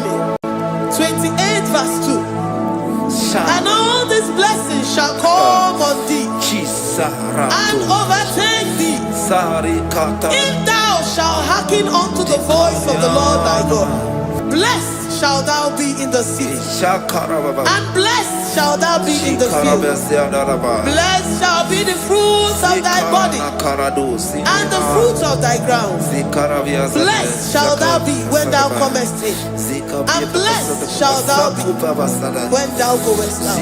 Deuteronomy 28 verse 2. And all these blessings shall come on thee and overtake thee if thou shalt hearken unto the voice of the Lord thy God. Blessed shalt thou be in the city, and blessed shalt thou be in the field. Blessed shall be the fruits of thy body, and the fruits of thy ground. Blessed shalt thou be when thou comest in, and blessed shalt thou be when thou goest out.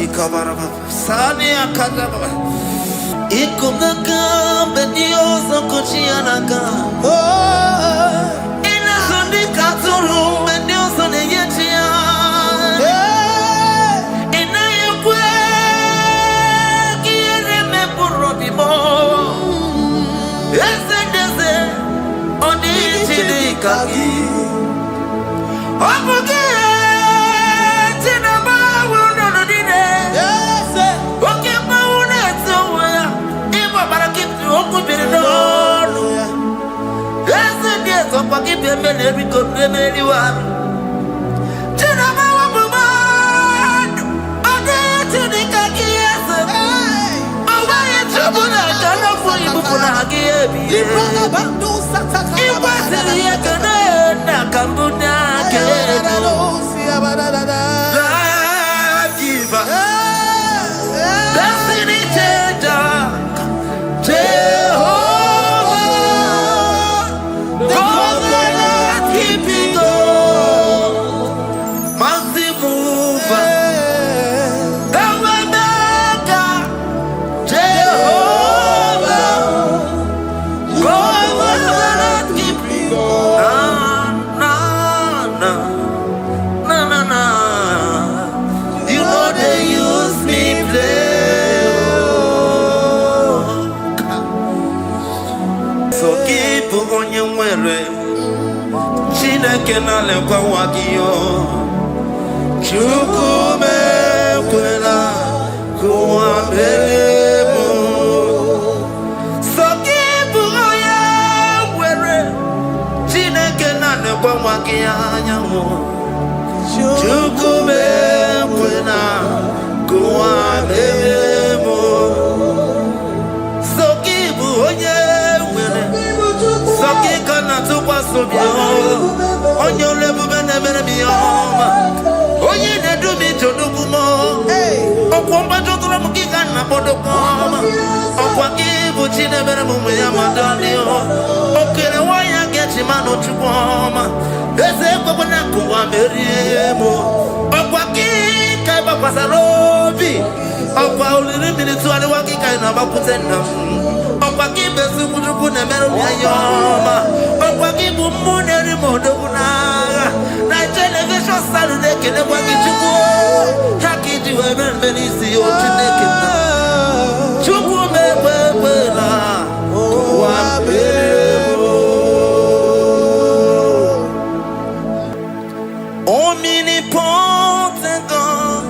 Omnipotent God,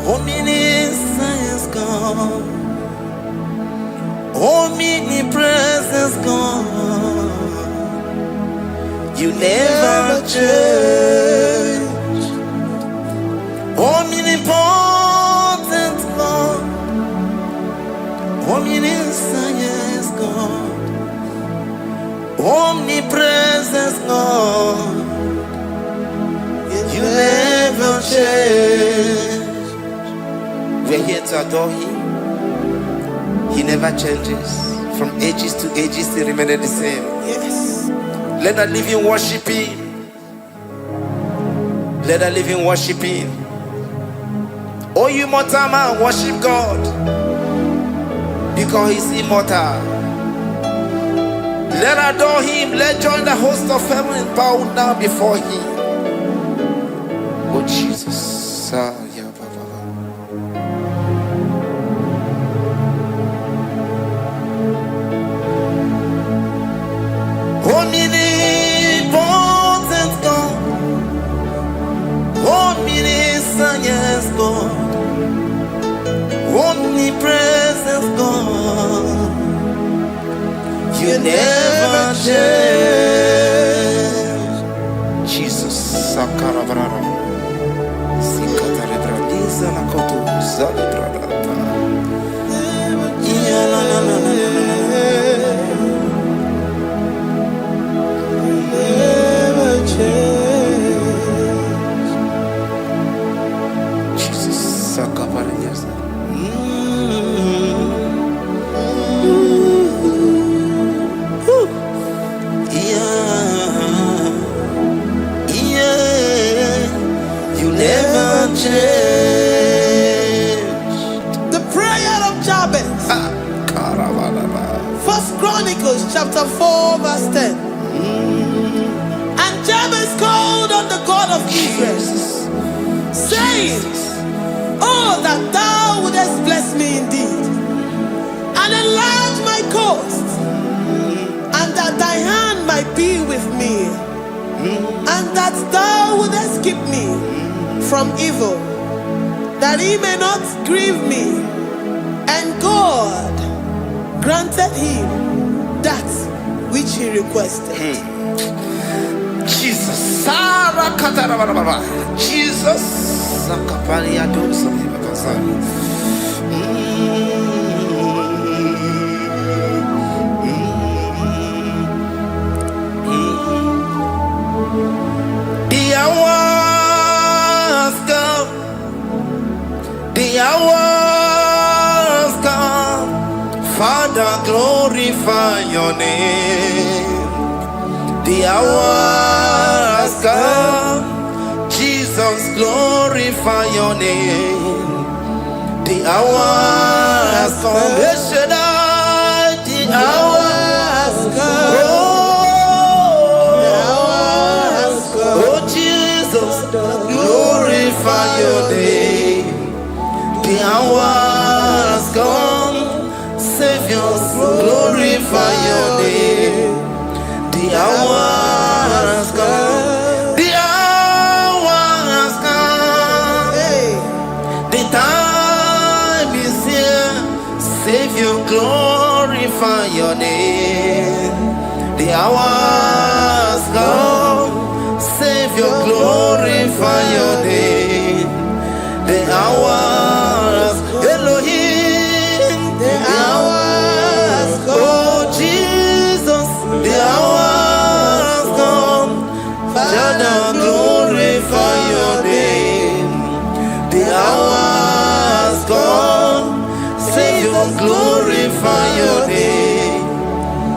omniscience God, omnipresence God, you never change. Omnipotent God, omniscience God, omnipresence God, you never change. We're here to adore Him. He never changes. From ages to ages, He remains the same. Yes. Let the living worship Him. Let the living worship Him. Oh, you mortal man, worship God, because He's immortal. Let adore Him. Let join the host of heaven and bow down before Him. Oh Jesus. Omnipotent God, omniscience God, omnipresence God, you never change. Sakarabrara. Sikatarebradiza la kotu zalibrada. Yeah, la la la la never change. Jesus, Sakaparias. You never change. The prayer of Jabez. First Chronicles chapter 4 verse 10. And Jabez called on the God of Israel, saying, oh, that thou wouldest bless me indeed, and enlarge my coast, and that thy hand might be with me, and that thou wouldest keep me from evil, that he may not grieve me. And God granted him that which he requested. Jesus, Sarah Katarababa. Jesus, Sakaparia dosa. The hours come, the hours come. Father, glorify your name. The hours come, Jesus, glorify your name. The hours come, the hours come. Oh Jesus, glorify your name. The hours come, Savior, glorify your name. The hours come, the hours come. The time is here, Savior, glorify your name. The hours come, Savior, glorify your name. The hours, Elohim, the hours come. Oh Jesus, the hours come. Father, glorify your name. The hours come, Savior, glorify your name.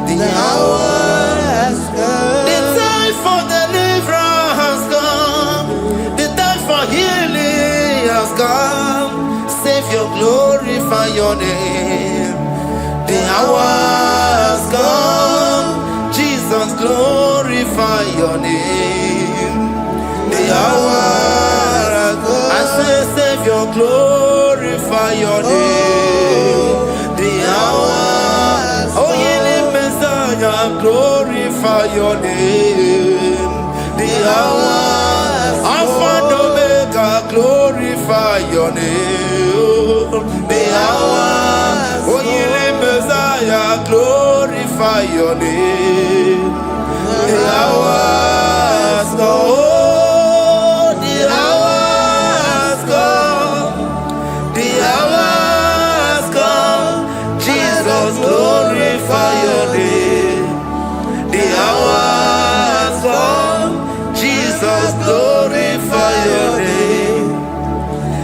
The hours come. The time for deliverance has come. The time for healing has come. Savior, glorify your name. The hours come. Jesus, glorify your name. The hours come. I say, Savior, glorify your name. The hours. Oh, healing Messiah, glorify your name. The hours. Alpha and Omega, glorify your name. The hours. Oh, healing Messiah, glorify your name. The hours go. Oh, the hours come. The hours come. Jesus, glorify your name. The hours come. Jesus, glorify your name.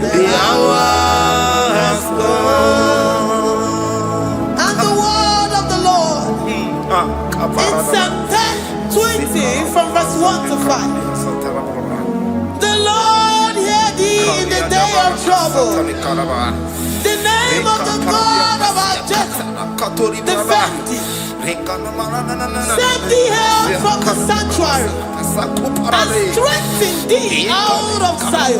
The hours come. And the word of the Lord in Psalm 20 from verse 1 to 5. The Lord hear thee in the day of trouble. The name of the God of our Jacob defend thee. Set thee help from the sanctuary and strengthen thee out of Zion.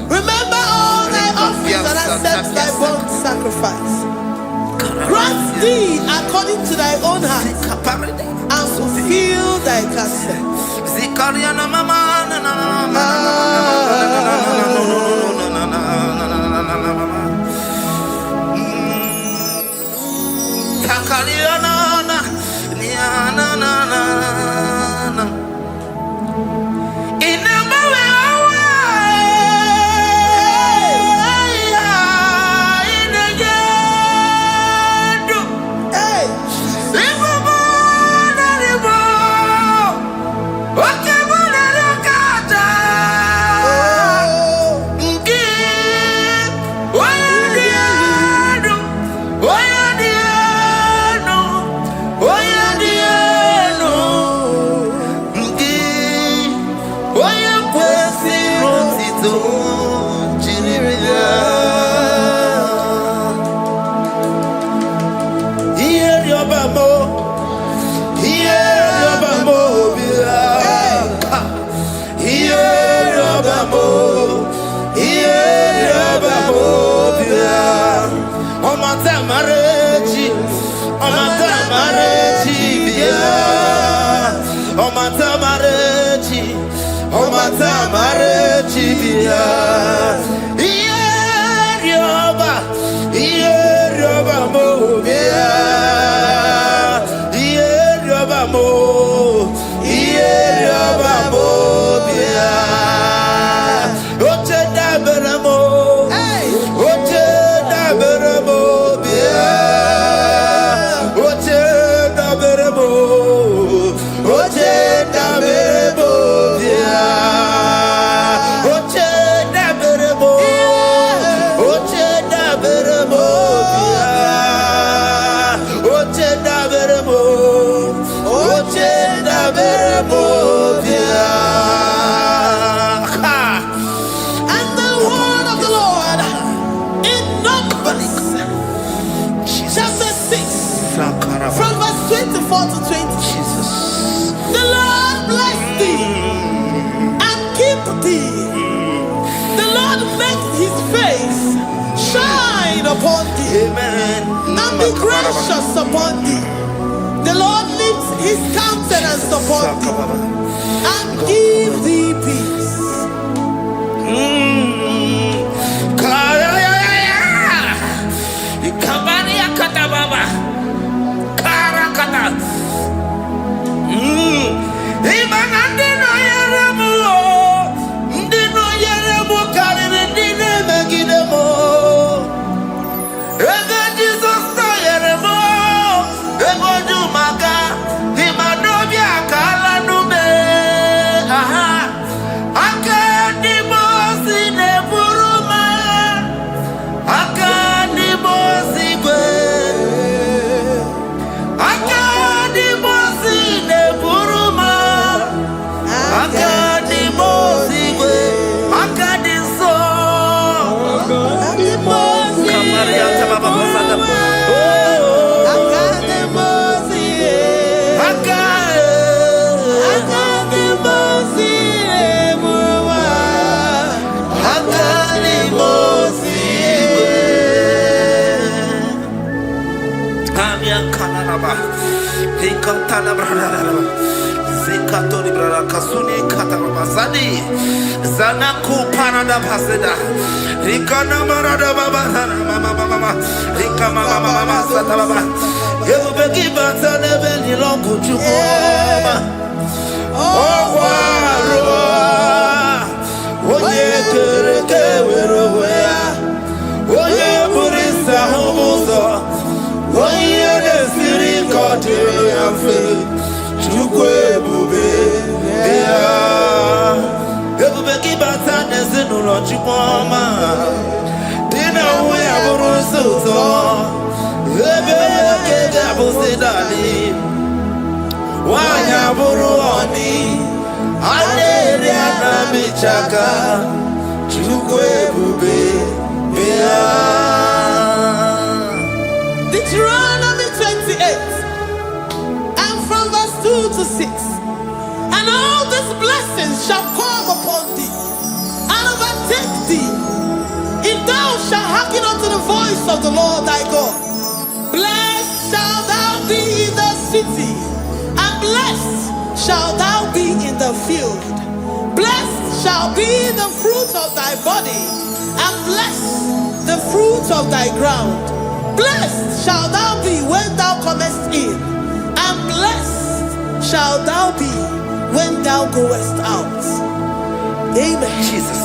Remember all thy offerings and accept thy burnt sacrifice. Grant thee according to thy own heart and fulfill thy counsel. marechi, omata marechi bia. Ierioba mo bia. Ierioba mo bia. Oche daberamo. Oche daberamo bia. Oche daberamo. Oche daberamo bia. Oche daberamo. Oche daberamo bia. Oche daberamo. Oche daberamo bia. And the word of the Lord in Numbers chapter 6 from verse 24 to 20. Jesus. The Lord bless thee and keep thee. The Lord make his face shine upon thee Amen. and be gracious upon thee. The Lord lifts his countenance upon thee and give thee peace. Zanaku parada paseda, Rikana marada baba, mama, Rikama mama sata baba. You be given to the belly long to oh, oye kereke weroya, oye burisa homoso, oye desiri kote yafe, chukwe bube ya. Ebubeki batane zinulo chukoma, dina uya burusuzo, ebeke gabusidali, wanya buruoni, adere anamichaka, chukwe bube ya. Deuteronomy 28 and from verse 2 to 6. And all these blessings shall come upon thee and overtake thee, if thou shalt hearken unto the voice of the Lord thy God. Blessed shalt thou be in the city, and blessed shalt thou be in the field. Blessed shall be the fruit of thy body, and blessed the fruit of thy ground. Blessed shalt thou be when thou comest in, and blessed shalt thou be when thou goest out. Amen. Jesus.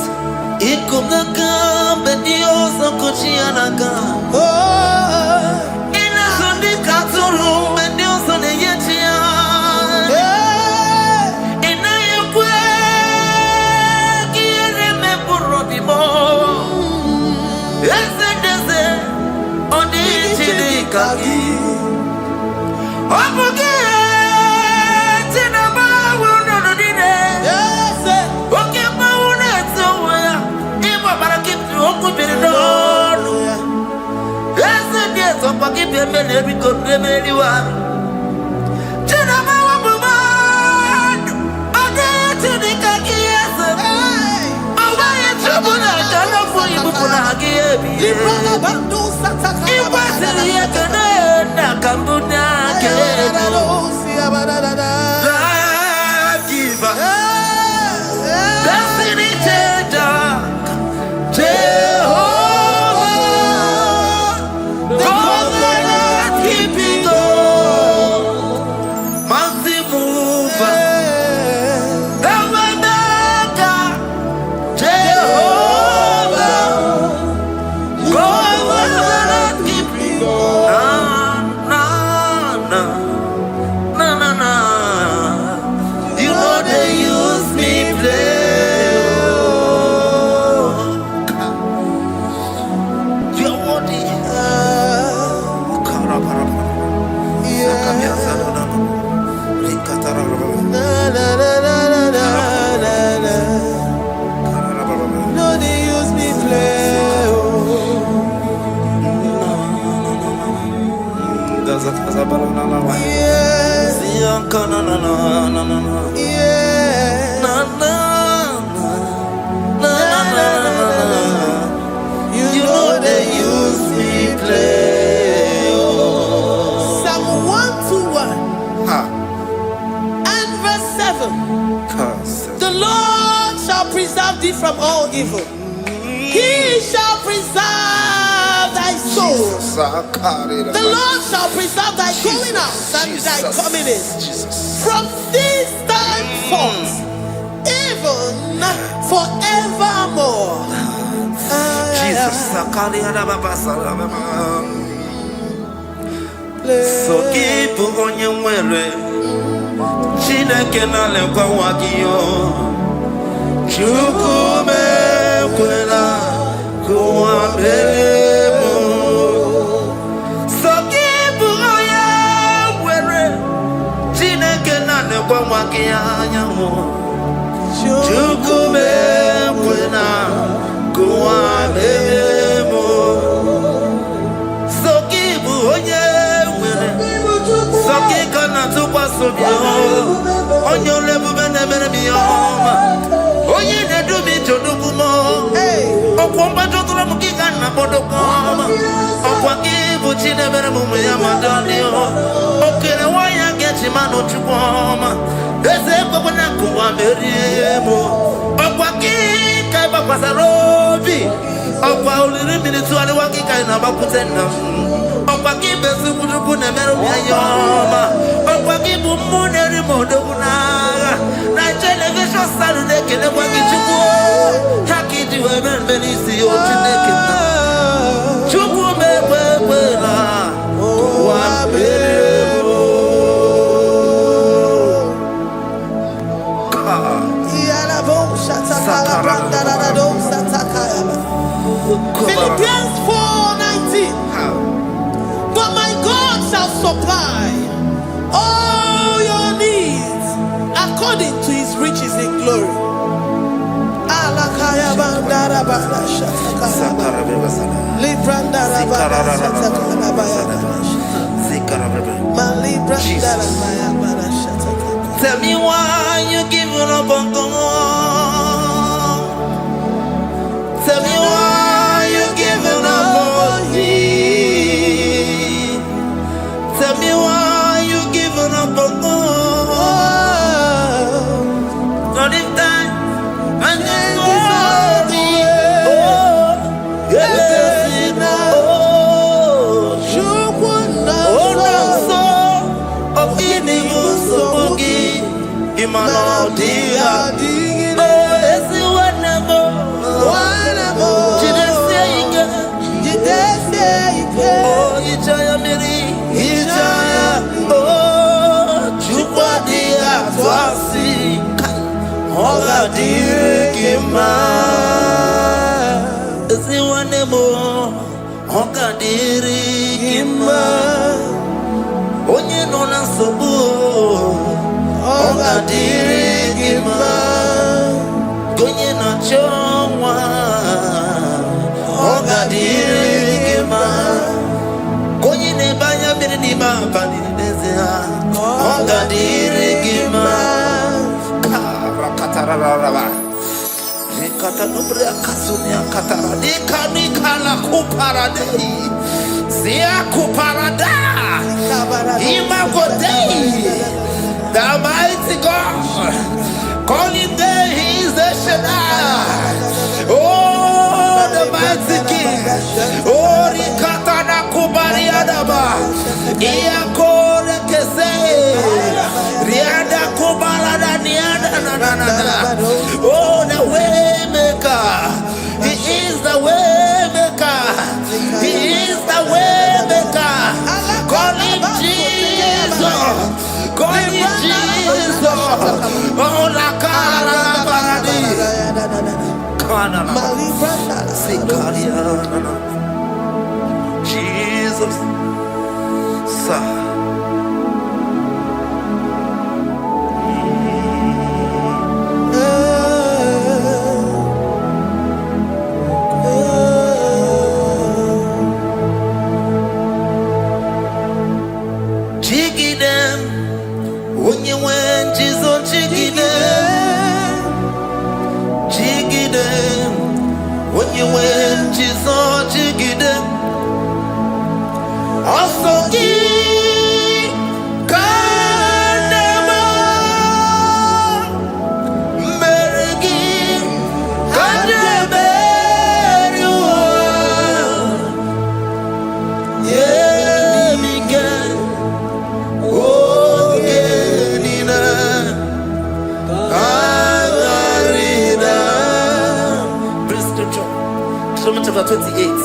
heaven. The Lord shall preserve thee from all evil. He shall preserve thy soul. The Lord shall preserve thy going out and thy coming in. From this time forth, even forevermore. Jesus. So keep on your way. Chineke na lekwa wagiyo. Chukume kwela kuwa bemo. So keep on your way. Chineke na lekwa wagiyo. Chukume kwela kuwa bemo. So keep on your Sakikana to Pasubio, on your level, Oye, they do me to do more. Oh, Compato Mukikan, Apodokoma, oh, Quaki, never Madonio. Okay, why I get him out to Poma? There's a Papanakua Meriemo, oh, Quaki, Kabapasarobi, oh, Pauli, minutes to the Wakika and Abakutena. Opakibe sukuruku na meru ya yoma. Opakibu muneri modoguna. Na television Saturday kene kwa kichuku. Haki diwe benisi otineke na. Chuku mekwela. Wabebo. Philippians 4:19. But my God shall supply all your needs according to his riches in glory. Tell me why you giving up on God. Tell me why you giving up on me. Tell me why you giving up on God. Not in time and then glory. Oh, yes, oh, no, so of any so Imano dia, oh, yes, whatever. Oh, Ijaya Miri, Ijaya, oh, Chupadia, Twasi, Hoga Dirikima, Ziwanemo, Hoga Dirikima, Onye Nona Sobu, Hoga Dirikima, Gonye Nachongwa, Hoga Dirikima. Banya Minima Paninezia, Oga Dirigima, Karakatara, Nikatanubria Kasunia Katara, Nikala Kuparadei, Zia Kuparada, Imagodei, the mighty God, calling there, he is the Shaddai, oh, the mighty King, oh, Rikatana Kubariadaba, Iakore Kese, Riada Kubalada Niada, oh, the way maker, he is the way maker, he is the way maker, call him Jesus, call him Jesus, oh, la cara paradi, Jesus, sir. Jiggy them when you went, Jesus, jiggy them, jiggy them. When you went, Jesus, jiggy them. Also give Bring scripture. Psalm chapter 28.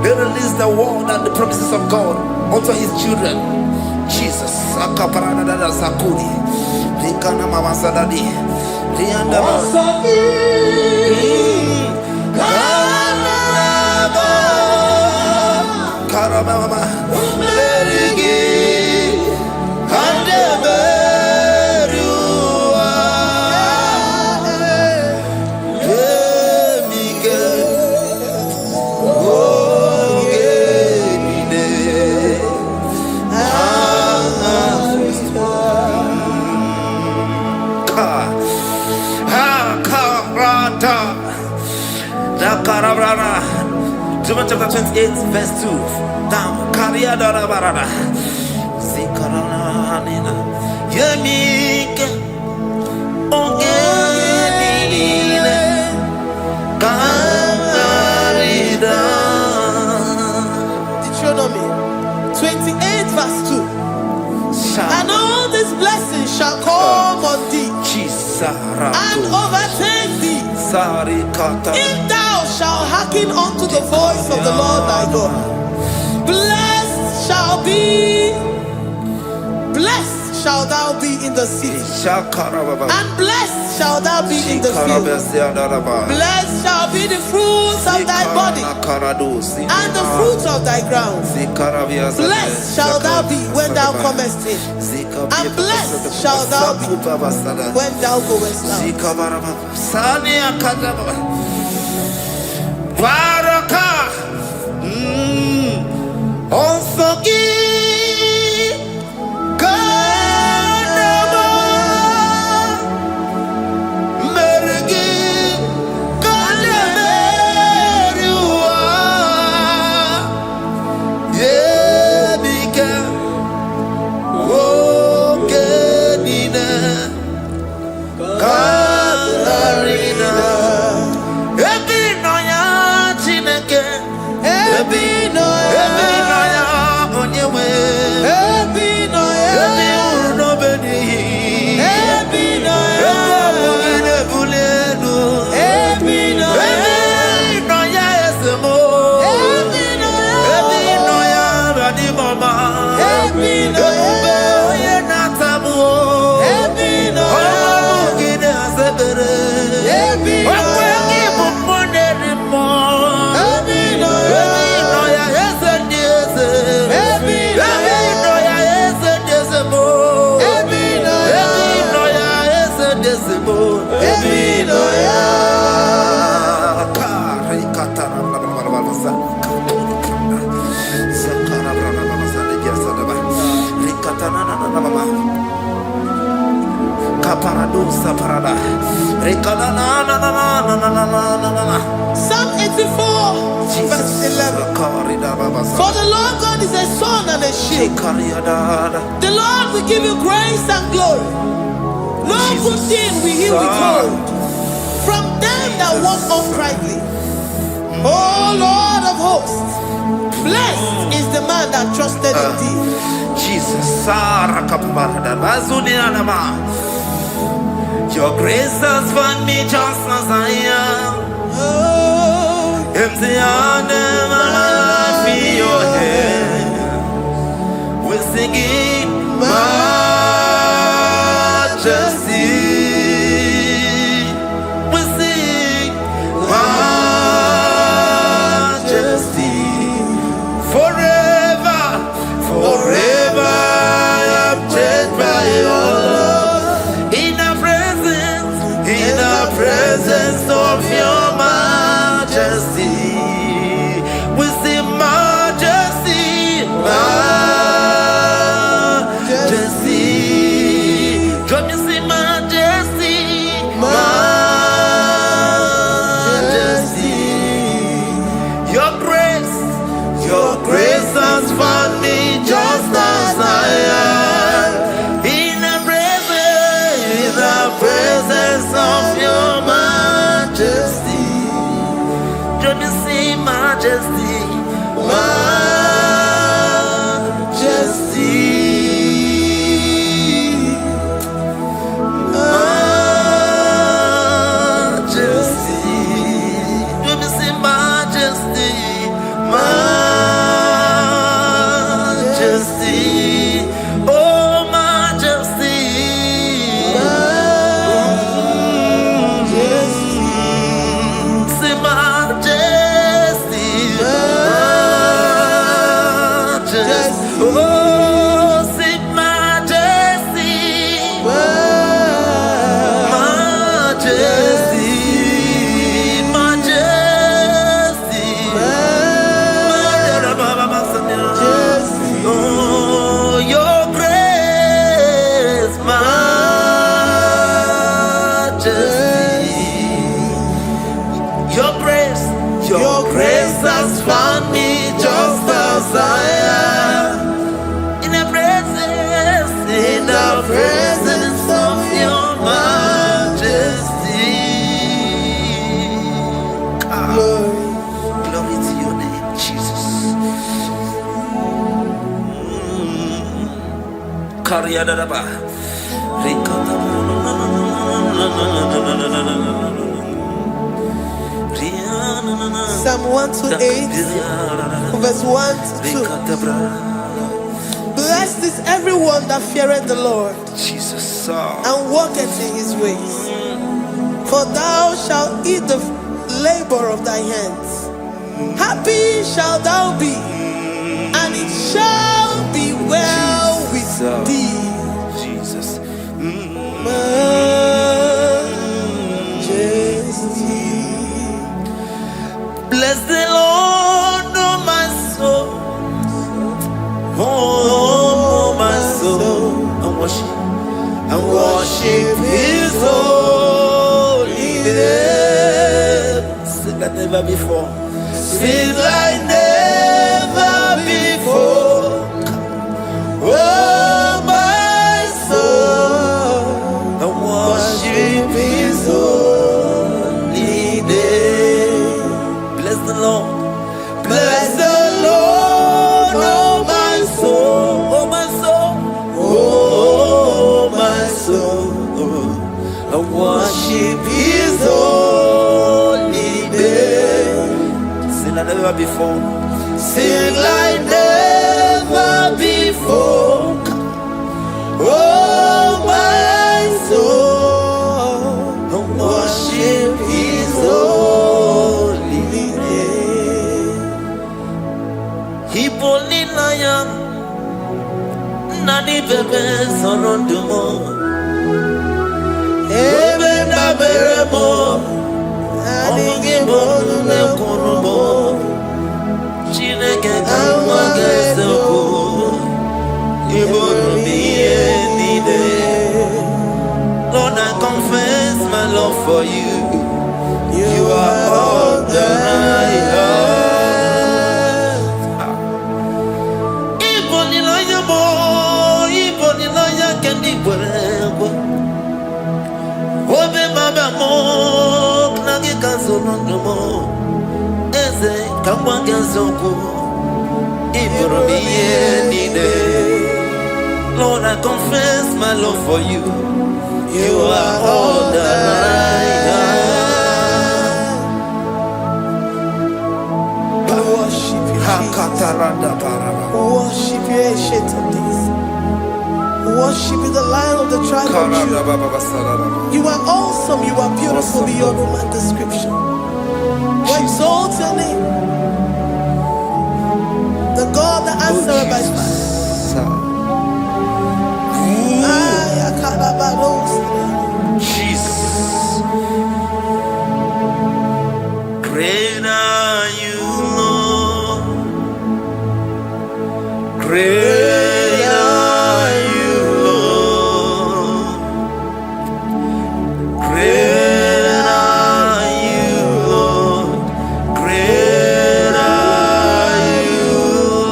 They release the word and the promises of God unto his children. Jesus. Akaparadada sakuri. Rikana mama sadadi. Rianda Karababa. John chapter 28, verse 2. Down. Karia dara barada. Zikarana nina. Yemike. Ongenine. Karida. Deuteronomy 28, verse 2. And all these blessings shall come on thee and overtake thee if thou shalt hearken unto the voice of the Lord thy God. Blessed shall thou be in the city, and blessed shall thou be in the field. Blessed shall be the fruits of thy body and the fruits of thy ground. Blessed shall thou be when thou comest in, and blessed shall thou be when thou goest out. Psalm 84, verse 11. For the Lord God is a sun and a shield. The Lord will give you grace and glory. No good thing will he withhold from them that walk uprightly. O Lord of hosts, blessed is the man that trusted in thee. Jesus, your grace has found me just as I am. Empty handed, my life in your hand. We're singing majesty. We sing majesty. Forever, forever I'm changed by your love. In the presence of your majesty, we see majesty, majesty. Come you see majesty, majesty. Your grace has found me just as I am. In the presence of your majesty. majesty. Your grace has found me just as I am. In the presence of your majesty. Glory to your name, Jesus. Psalm 128, verse 1 to 2. Blessed is everyone that feareth the Lord, Jesus, and walketh in his ways. For thou shalt eat the labor of thy hands. Happy shalt thou be, and it shall be well with thee. Jesus. Majesty. Bless the Lord, oh my soul. Oh, my soul. And worship his holy name. Sing like never before. Sing like never before. Oh, my soul. And worship his holy name. Bless the Lord. Bless the Lord, oh my soul, oh my soul, oh my soul. I worship his holy name. Sing like never before. Sing like never before. Oh my soul, I worship his holy name. Hipoli lion, nani bebe sorondumo. Ebe na beremo, IGBO ne konumo. Chineke kama gesoko, ibonu miye nide. Lord, I confess my love for you. You are all that I have. Iboni lion mo, iboni lion kendi bwerebo. Obe baba mo, knagi kazonondo mo. Eze kama gesoko, ibonu miye nide. Lord, I confess my love for you. You are all that I have. We worship you, Jesus. Worship you, ancient of days. Worship you, the Lion of the tribe of Judah. You are awesome, you are beautiful beyond human description. We exalt your name, the God that answered by fire. Jesus. Great are you, Lord. Great are you, Lord. Great are you, Lord. Great are you,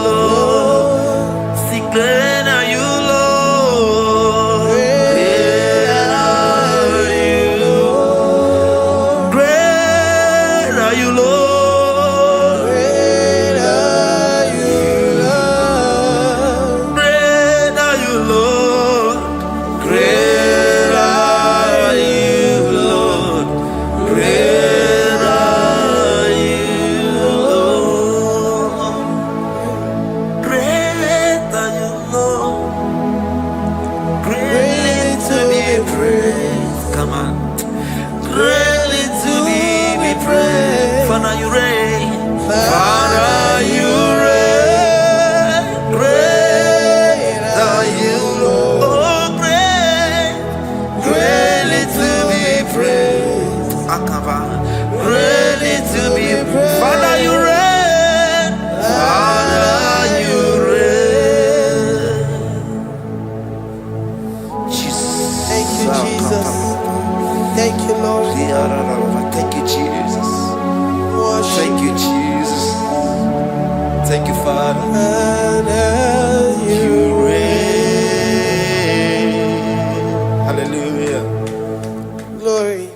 Lord. See, great are you, Lord. Great are you, Lord. Great are you, Lord. Great are you, Lord. Great are you, Lord. Great are you, Lord. Great are you, Lord. Great are you, Lord. Greatly to be praised. Come on. Greatly to be praised. Father, you reign. Father, you reign. Great are you, Lord. Oh, great. Greatly to be praised. Akava. Greatly to be praised. Father, you reign. Father, you reign. Jesus. Thank you, Jesus. Thank you, Lord. Thank you, Jesus. Worship. Thank you, Jesus. Thank you, Father. And you reign. Hallelujah. glory.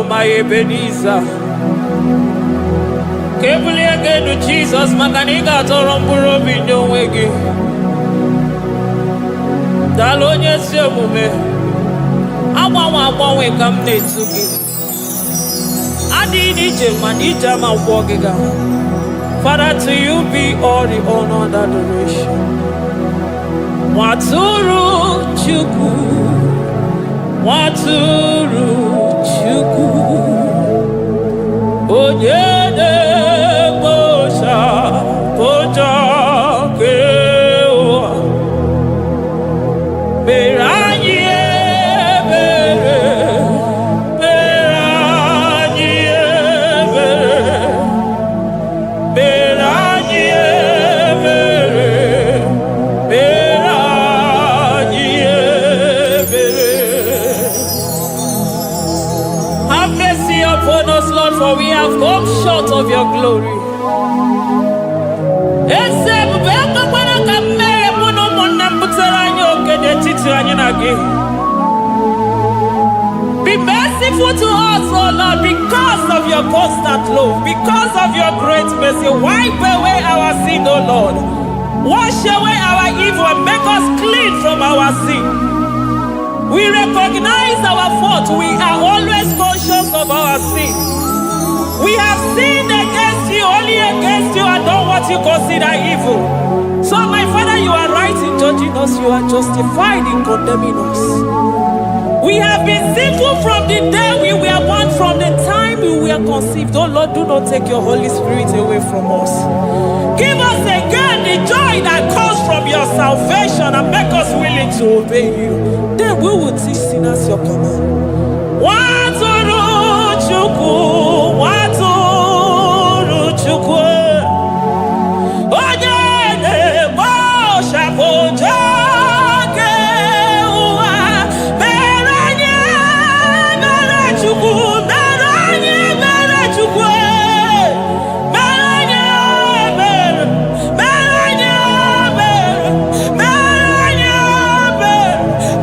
My Ebenezer, Kebuli again to Jesus, Makanika Toromburo Bino Wegi. Dalonia Semume, I come to you. I did it, Manija, my walking. Father, to you be all the honor and adoration. Waturu Chuku, Waturu. Onyede bosha boja kewa Beranye bere Beranye bere Beranye bere Beranye bere. Have mercy upon us, Lord, for we have come short of your glory. Be merciful to us, oh Lord, because of your constant love, because of your great mercy. Wipe away our sin, oh Lord. Wash away our evil and make us clean from our sin. We recognize our fault. We are always conscious of our sin. We have sinned against you, only against you, and done what you consider evil. So, my Father, you are right in judging us. You are justified in condemning us. We have been sinful from the day we were born, from the time we were conceived. Oh Lord, do not take your Holy Spirit away from us. Give us again the joy that comes from your salvation and make us willing to obey you. Then we will teach sinners your command. Waturu Chuku, Waturu Chuku. Onyede bosha boja kewa. Beranye bere Chuku, beranye bere Chuku. Beranye bere, beranye bere, beranye bere,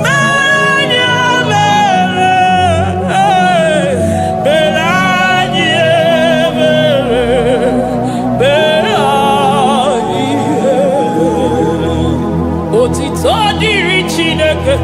beranye bere. Beranye bere, beranye. Otito diri Chineke.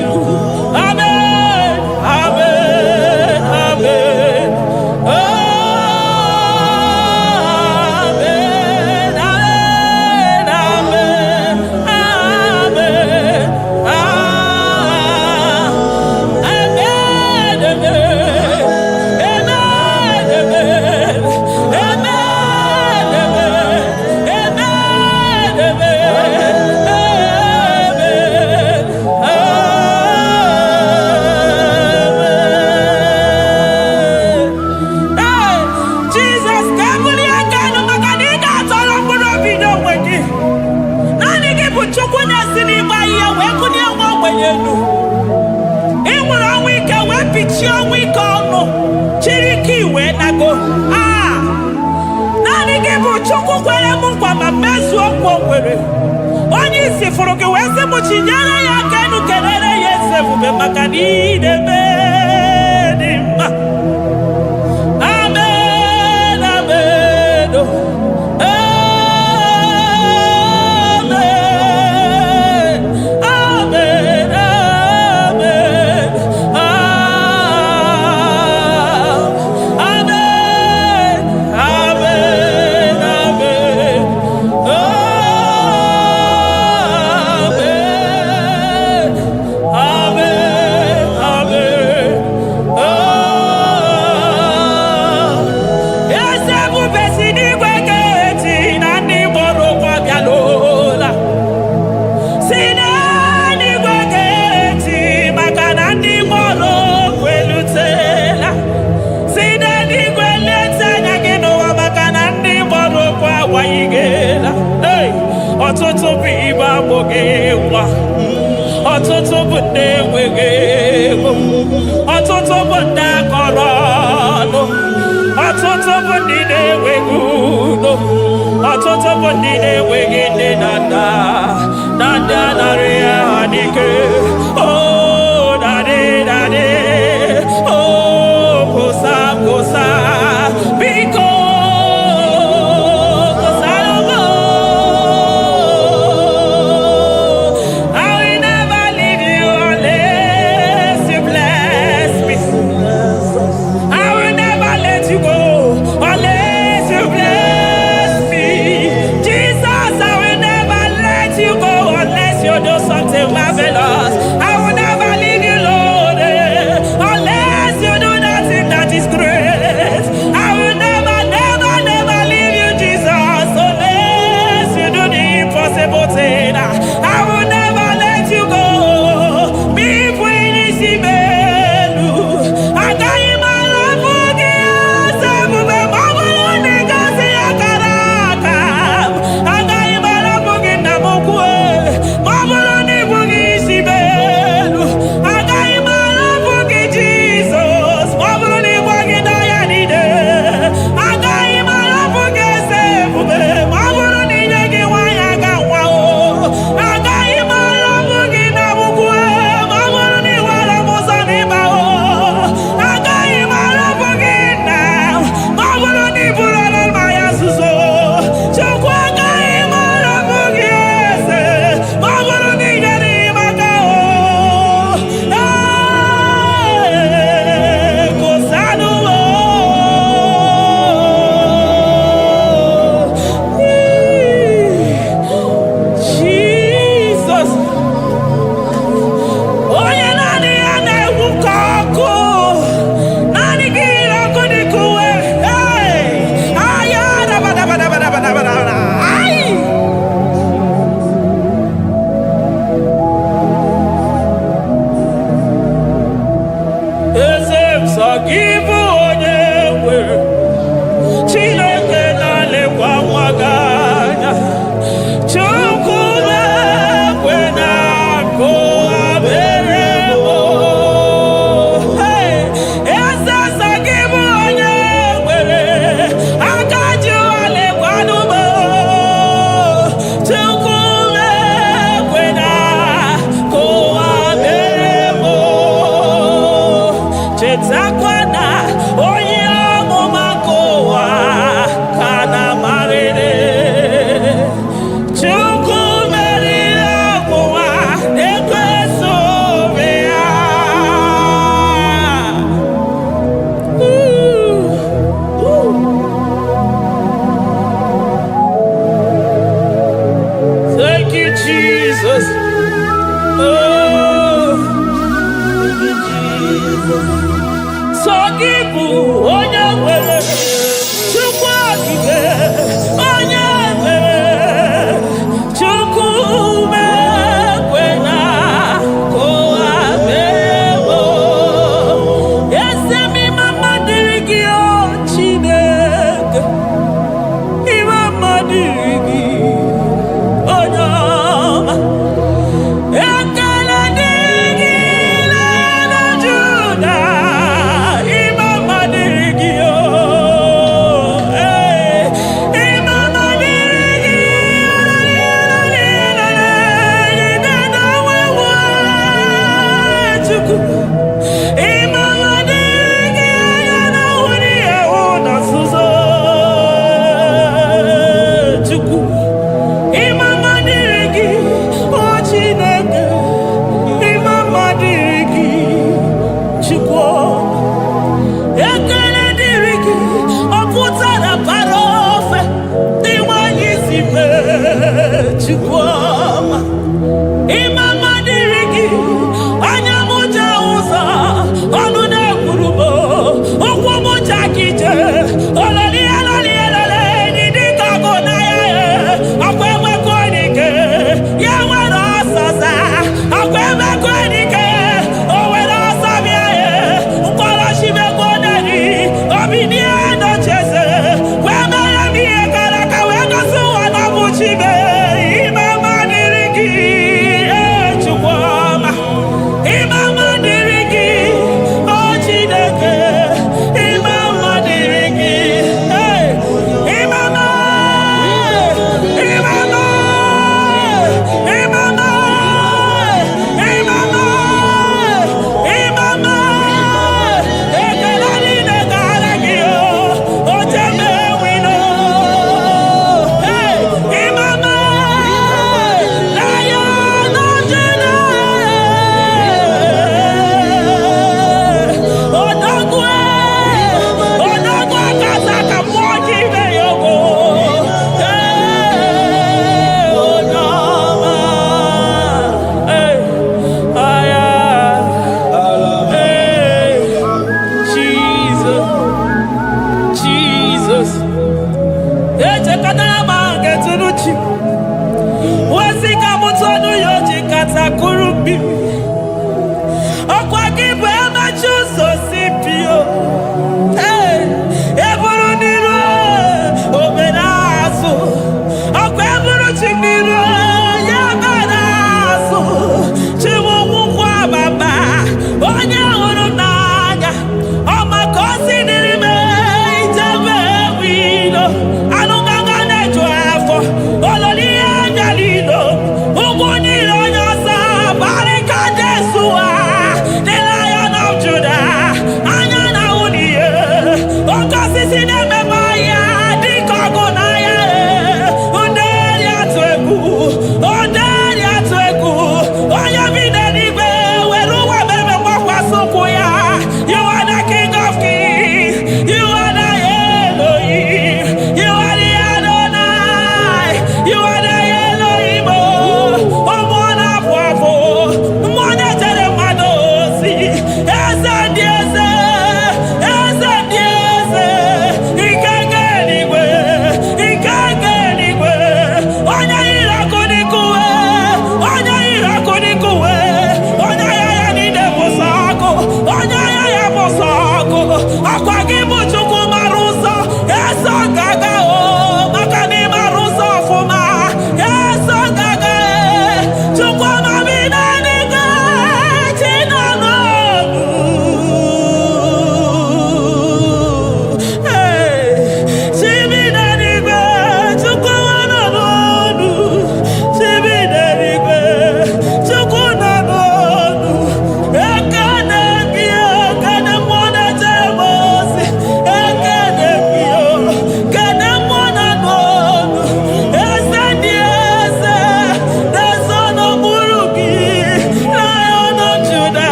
Amen. Amen. Amen. Amen. Amen. Amen. onye isi fụrụ gị wee sị m chinyere ya aka enu kelere ya eze ebube maka na idebe dị mma. Amen. Amen. Amen. Ọtụtụ bụ ibe agbụghị nwa, ọtụtụ bụ ndị enweghị ego, ọtụtụ bụ ndị akọrọ ọnụ, ọtụtụ bụ ndị na-enweghị udo, ọtụtụ bụ ndị na-enweghị nne na nna, na ndị anarị ya n'ike. Oh, daddy, daddy, oh, kosa, kosa, biko. Zakwana Oh, Jesus. So give onye nwere Chukwu okike onye mere Chukwu mekwena ka ụwa mewo. Eze m mama dịrị gị o Chineke, mama dịrị gị onye ọma. Ekele dịrị gị n'ala Juda, mama dịrị gị o. Mama dịrị gị Chukwu. Mama dịrị gị anya na wuri ewu na nzuzo Chukwu. Mama dịrị gị o Chineke, mama dịrị gị Chukwu. Ekele dịrị gị ọ pụtara bara ofe dị nwanyị si mee Chukwu ọma. Mama dịrị gị anya m ja ụzọ ọnụ na-ekwuru m ụkwụ m ja gị jee ololi eloli elele dị dịka ọgụ na ya ọkwa emekọ dike ya nwere ọsọsa ọkwa emekọ dike o nwere ọsọ bịa ya mkpọrọchimekọ neri obinie nocheze wee mere m ihe gara aka wee gosi ụwa na bụ chibe. Mama dịrị gị Chukwu ọma. Mama dịrị gị o Chineke, mama dịrị gị mama ekele niile gara gị o Jemewino. Mama Lion of Judah, Odogwu akasa ka mmụọ gị na-eyogo. Onye ọma. Aya. Jesus. Jesus. Echekọtara m nke tụrụ chi. Wezi ka mụ tọnụ ya oji kata kụrụ mmiri. Ọkwa gị bụ emechi ụzọ si pio. Eburu n'iru obere azụ. Ọkwa eburu chi n'iru ya mere azụ. Chiwụkwụkwọ ababa onye hụrụ n'anya ọ maka o si dịrị m ijebe wilo anụgaga na-eju afọ ololi ihe anya niile ụgwọ niile onye ọsọ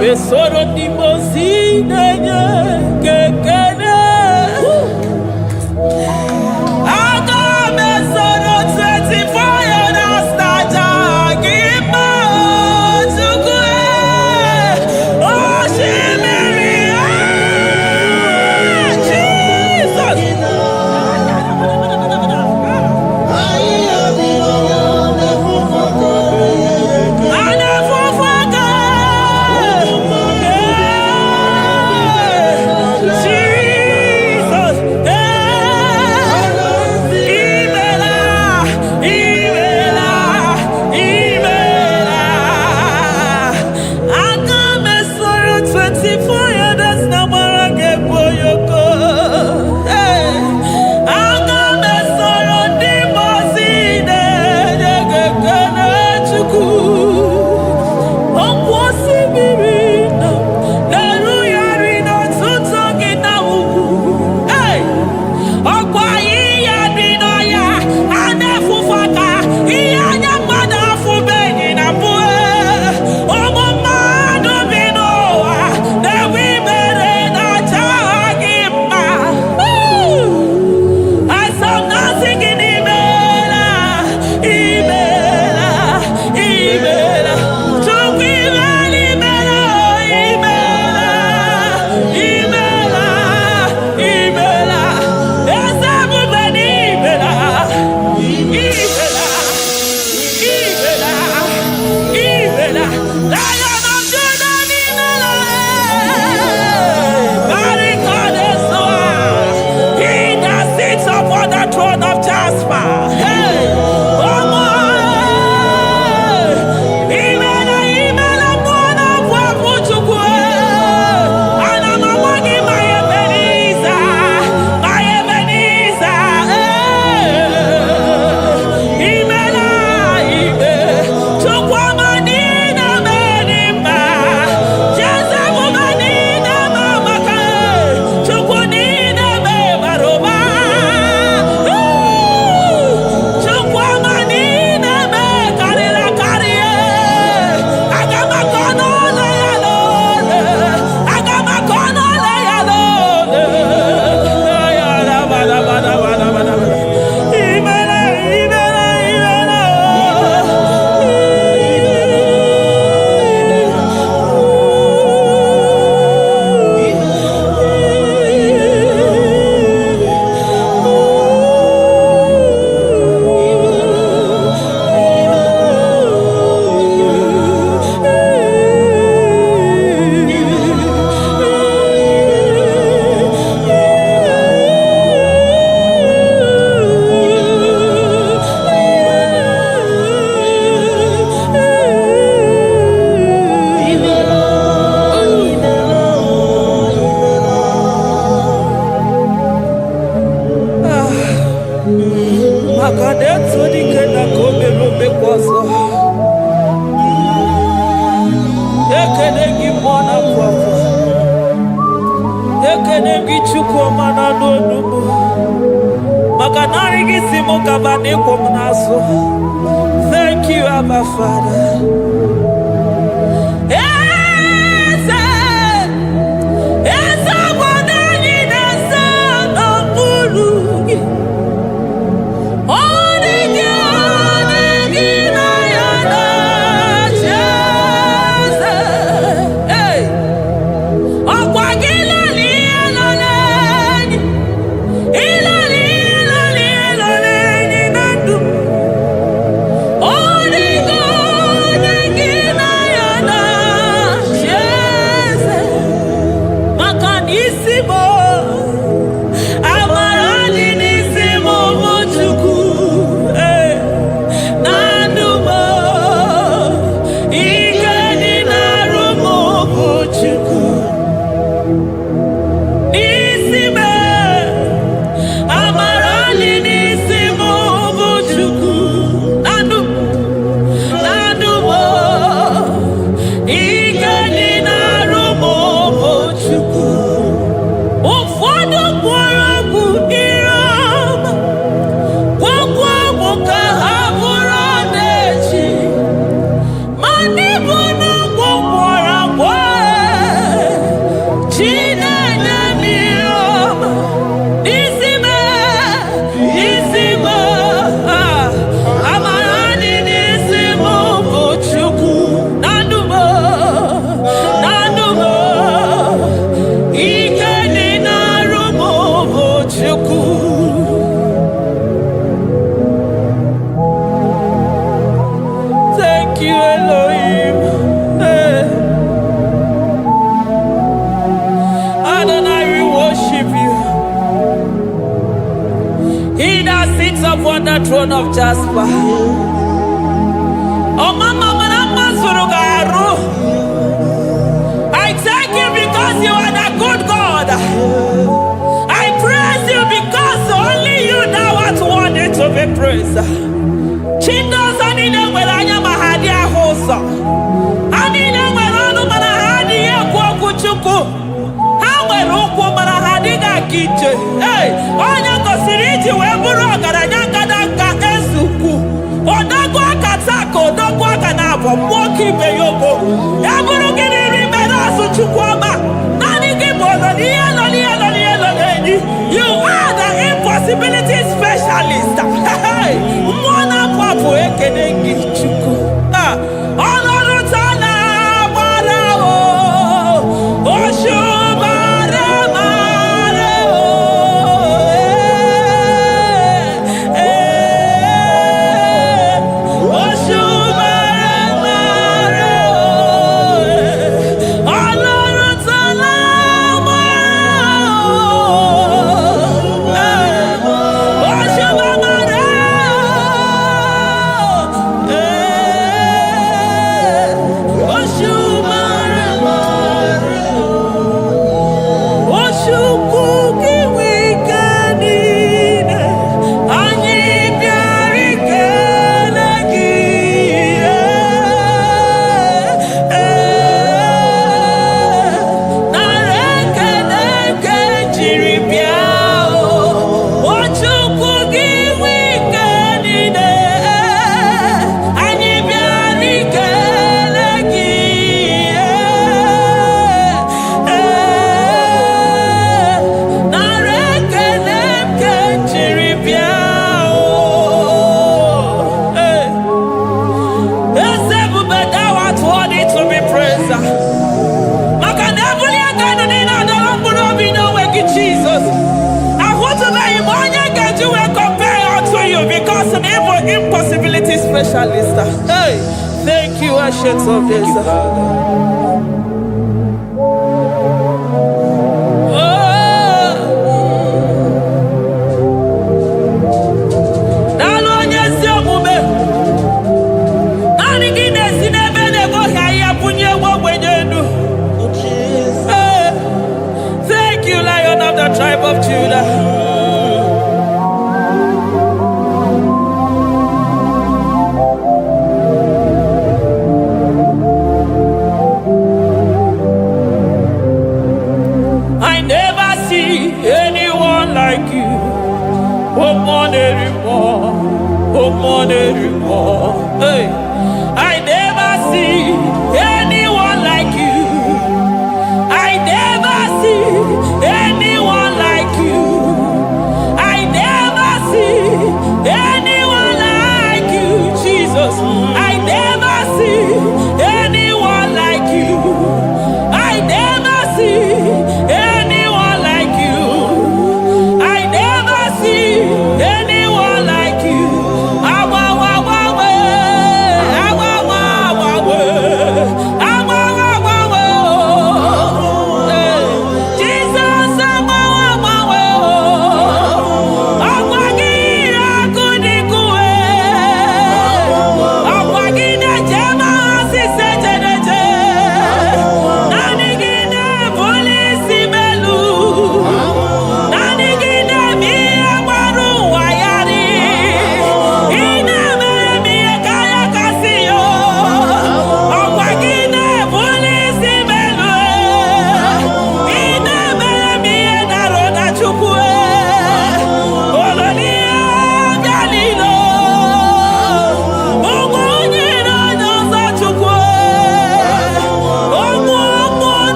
Besoro di mozine kekene. Aga besoro 24 years naja gima tukue. Oh shimiri Jesus. Thank you, Abba Father. Thank you. Elohim. Hey. Adonai, we worship you. He that sits upon the throne of Jasper. Oh, Mama, I thank you because you are the good God. I praise you because only you now are worthy to be praised. Chindos anine welanya mahadi ahosa. Anine welanu manahadi ya kwa kuchuku. Hawe ruku manahadi ga kiche. Hey, onya kosiriji weburu agaranya kadaka esuku. Odagwa katako, odagwa kanabo, mwoki beyoko. Yaburu gini rimena suchukwama. Nani gibono, you are the impossibility specialist. Mwana papu ekenengi chuku. Olorutana marao. Oshubare marao. Impossibility specialist. Hey, thank you, Ancient of Days. Thank you, Lion of the tribe of Judah.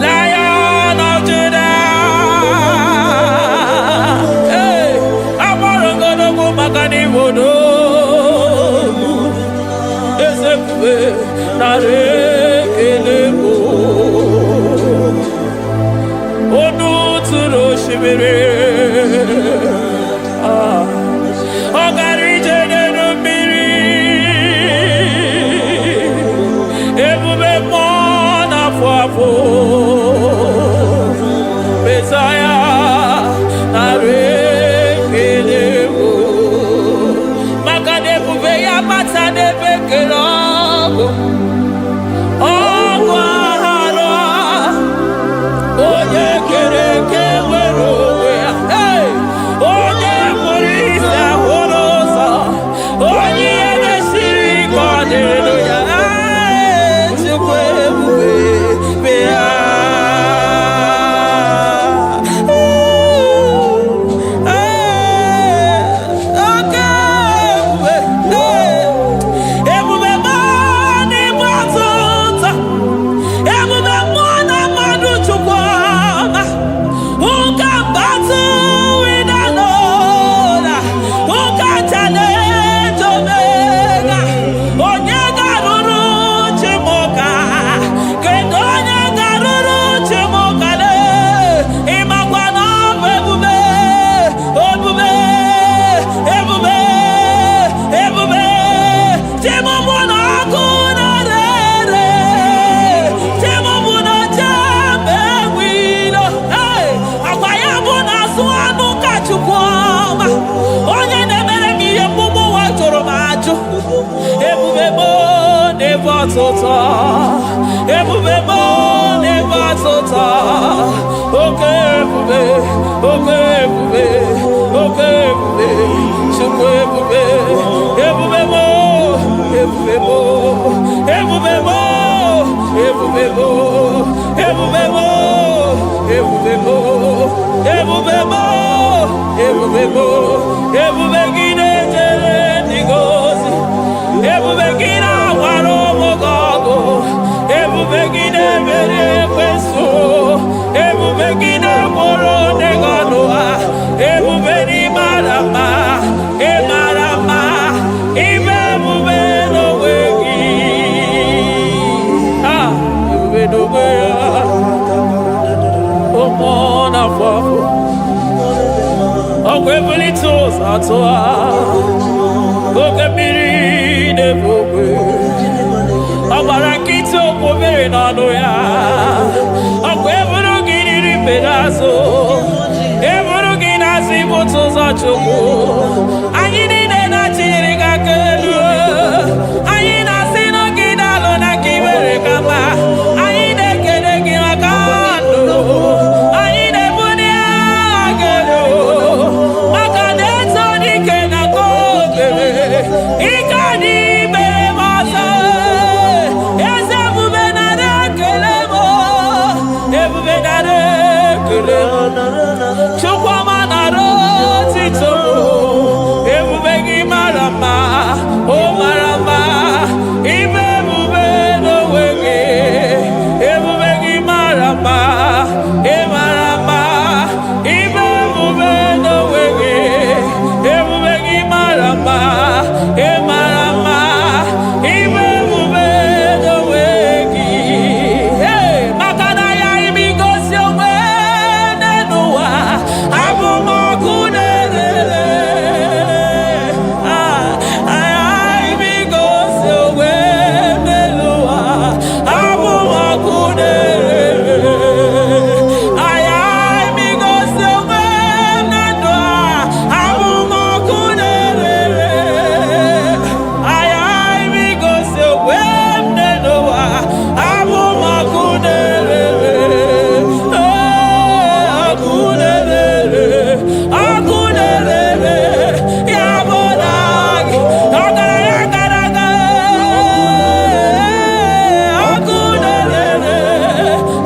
Lion of Judah, hey, I'm gonna go Magani Wodo, Ezekiel, Narekelebo, Onu Turo Shimere, Ogari Jene Miri, Ebube Mona Fwafo, Messiah, Narekelebo, Magade Buveya Matane Bekelabo, Ogwahara, Oye Kereke Werowe, hey, Oye Morisa Horosa, Oye Neshiri Hallelujah, Chukwe Bea. batota. Ebube mo ne batota. Okay, ebube. Okay, ebube. Okay, ebube. Chukwu ebube. Ebube mo. Ebube mo. Ebube mo. Ebube mo. Ebube mo. Ebube mo. Ebube mo. Ebube mo. Ebube gide jere digozi. Ebube gide waro mogogo. Ebube gide mere kweso. Ebube gide moro neganoa. Ebube ni marama. E marama. Ibe ebube no wegi. Ah, ebube no wegi. Omona fafo. Okwebuli toza toa. Okebiri de bogwe. Abarakito kobere nano ya. Okwebulu giri pedazo. Ebulu ginazi botoza choko. Anyini de na chiriga kelu. Anyina sino gidalo na kibere kama. Anyine kede gimakando. Anyine bunia gelo. Makadeto di kena kobere. Ikadi bere masa. Eze bubenare kelemo. Ebubenare kelemo. Chukwa manaro titomo. Ebubegi marama. Oh marama. Ibe bube no wege. Ebubegi marama. E marama. Ibe bube no wege. Ebubegi marama. E marama. Ibe bube no wege. Hey, makana ya imigosi owe nenua. Abu makunere. Ay imigosi owe nenua. Abu makunere. Ay imigosi owe nenua. Abu makunere. Ay imigosi owe nenua. Abu makunere. Akunere. Yabonagi. Agaraga. Akunere.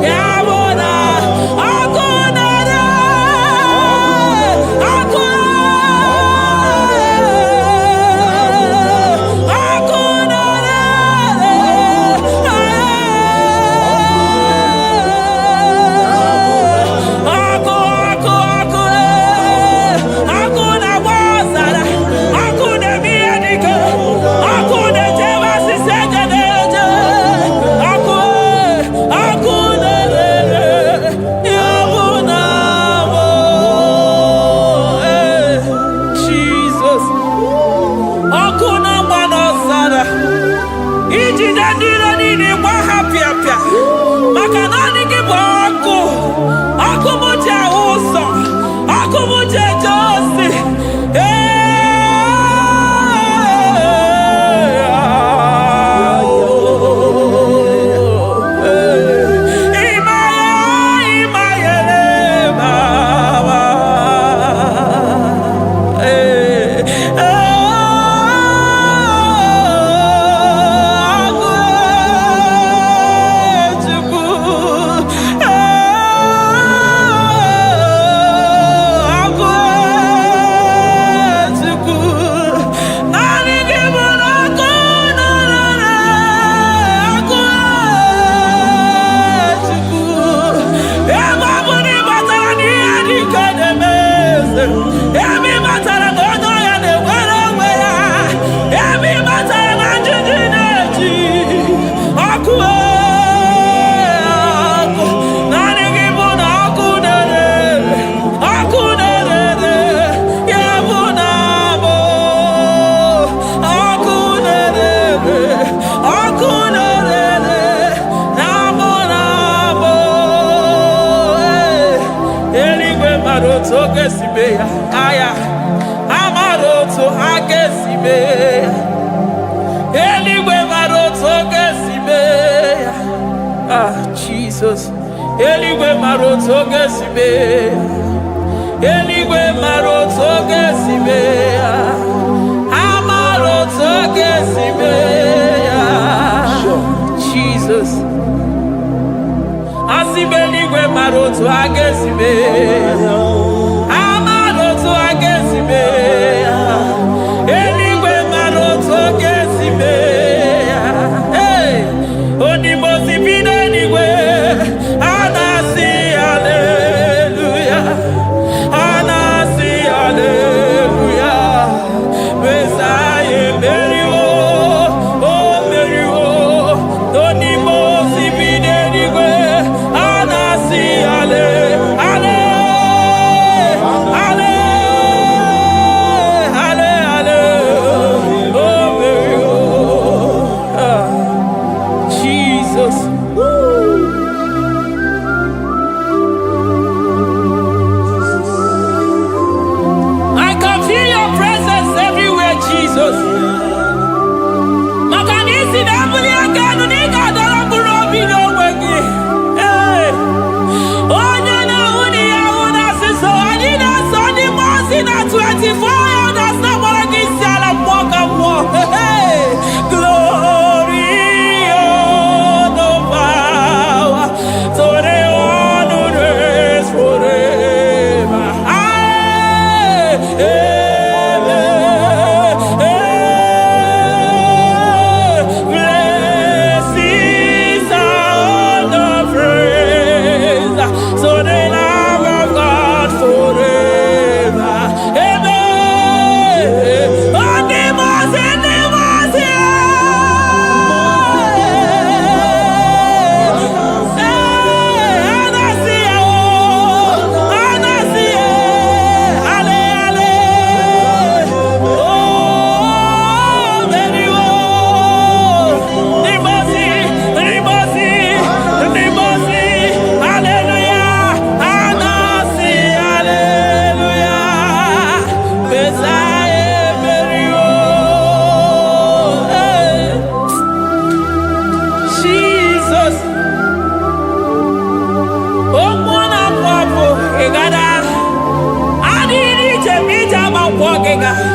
Yabona. Akunere. Jesus. Akuna manosara. Ijide ndiro nini kwa hapia. Makanani kiboko. Akumuje uso. Akumuje josi. Aya, amaroto agesibe, eligwe maroto agesibe. Jesus. Eligwe maroto gesibe. Eligwe maroto gesibe. Amaroto gesibe. Jesus. Asibeligwe maroto agesibe. Amaroto agesibe. Eligwe maroto gesibe. Hey, onimosi bide eligwe. Anasi hallelujah. Anasi hallelujah. Messiah Mary oh Mary oh. Onimosi bide eligwe. Anasi hallelujah.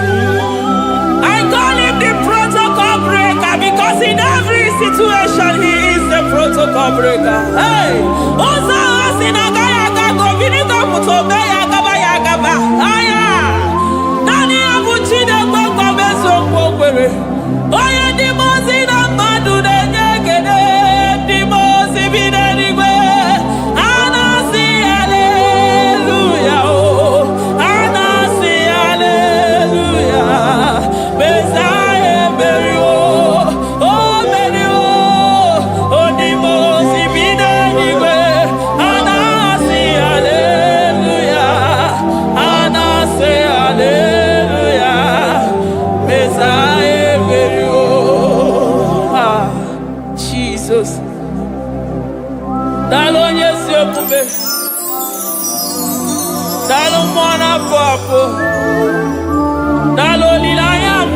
I call him the protocol breaker because in every situation he is the protocol breaker. Hey, Osa Osinaga Gago Vinita Mutobe Yagaba Yagaba. Aya, Nani Abuchina Boko Beso Pokere. Oya Dimosina Madu de Negede, Dimosi Vinanigwe. Anasi hallelujah. Anasi hallelujah. Messiah Mary oh Mary oh Dimosi Vinanigwe. Anasi hallelujah. Anasi hallelujah. Messiah Mary Jesus. Dalo nyesi omume. Dalo mwana papo. Dalo lilayam.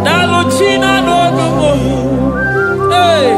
Dalo china nogumo. Hey.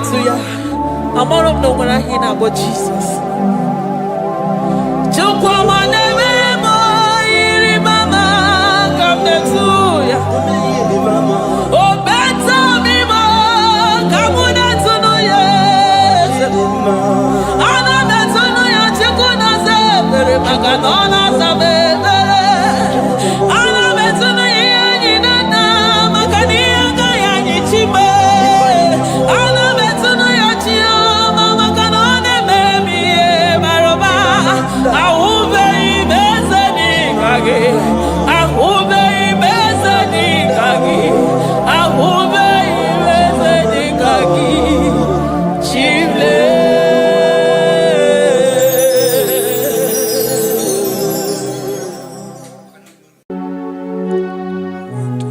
Hallelujah. I'm out of no one I hear about Jesus.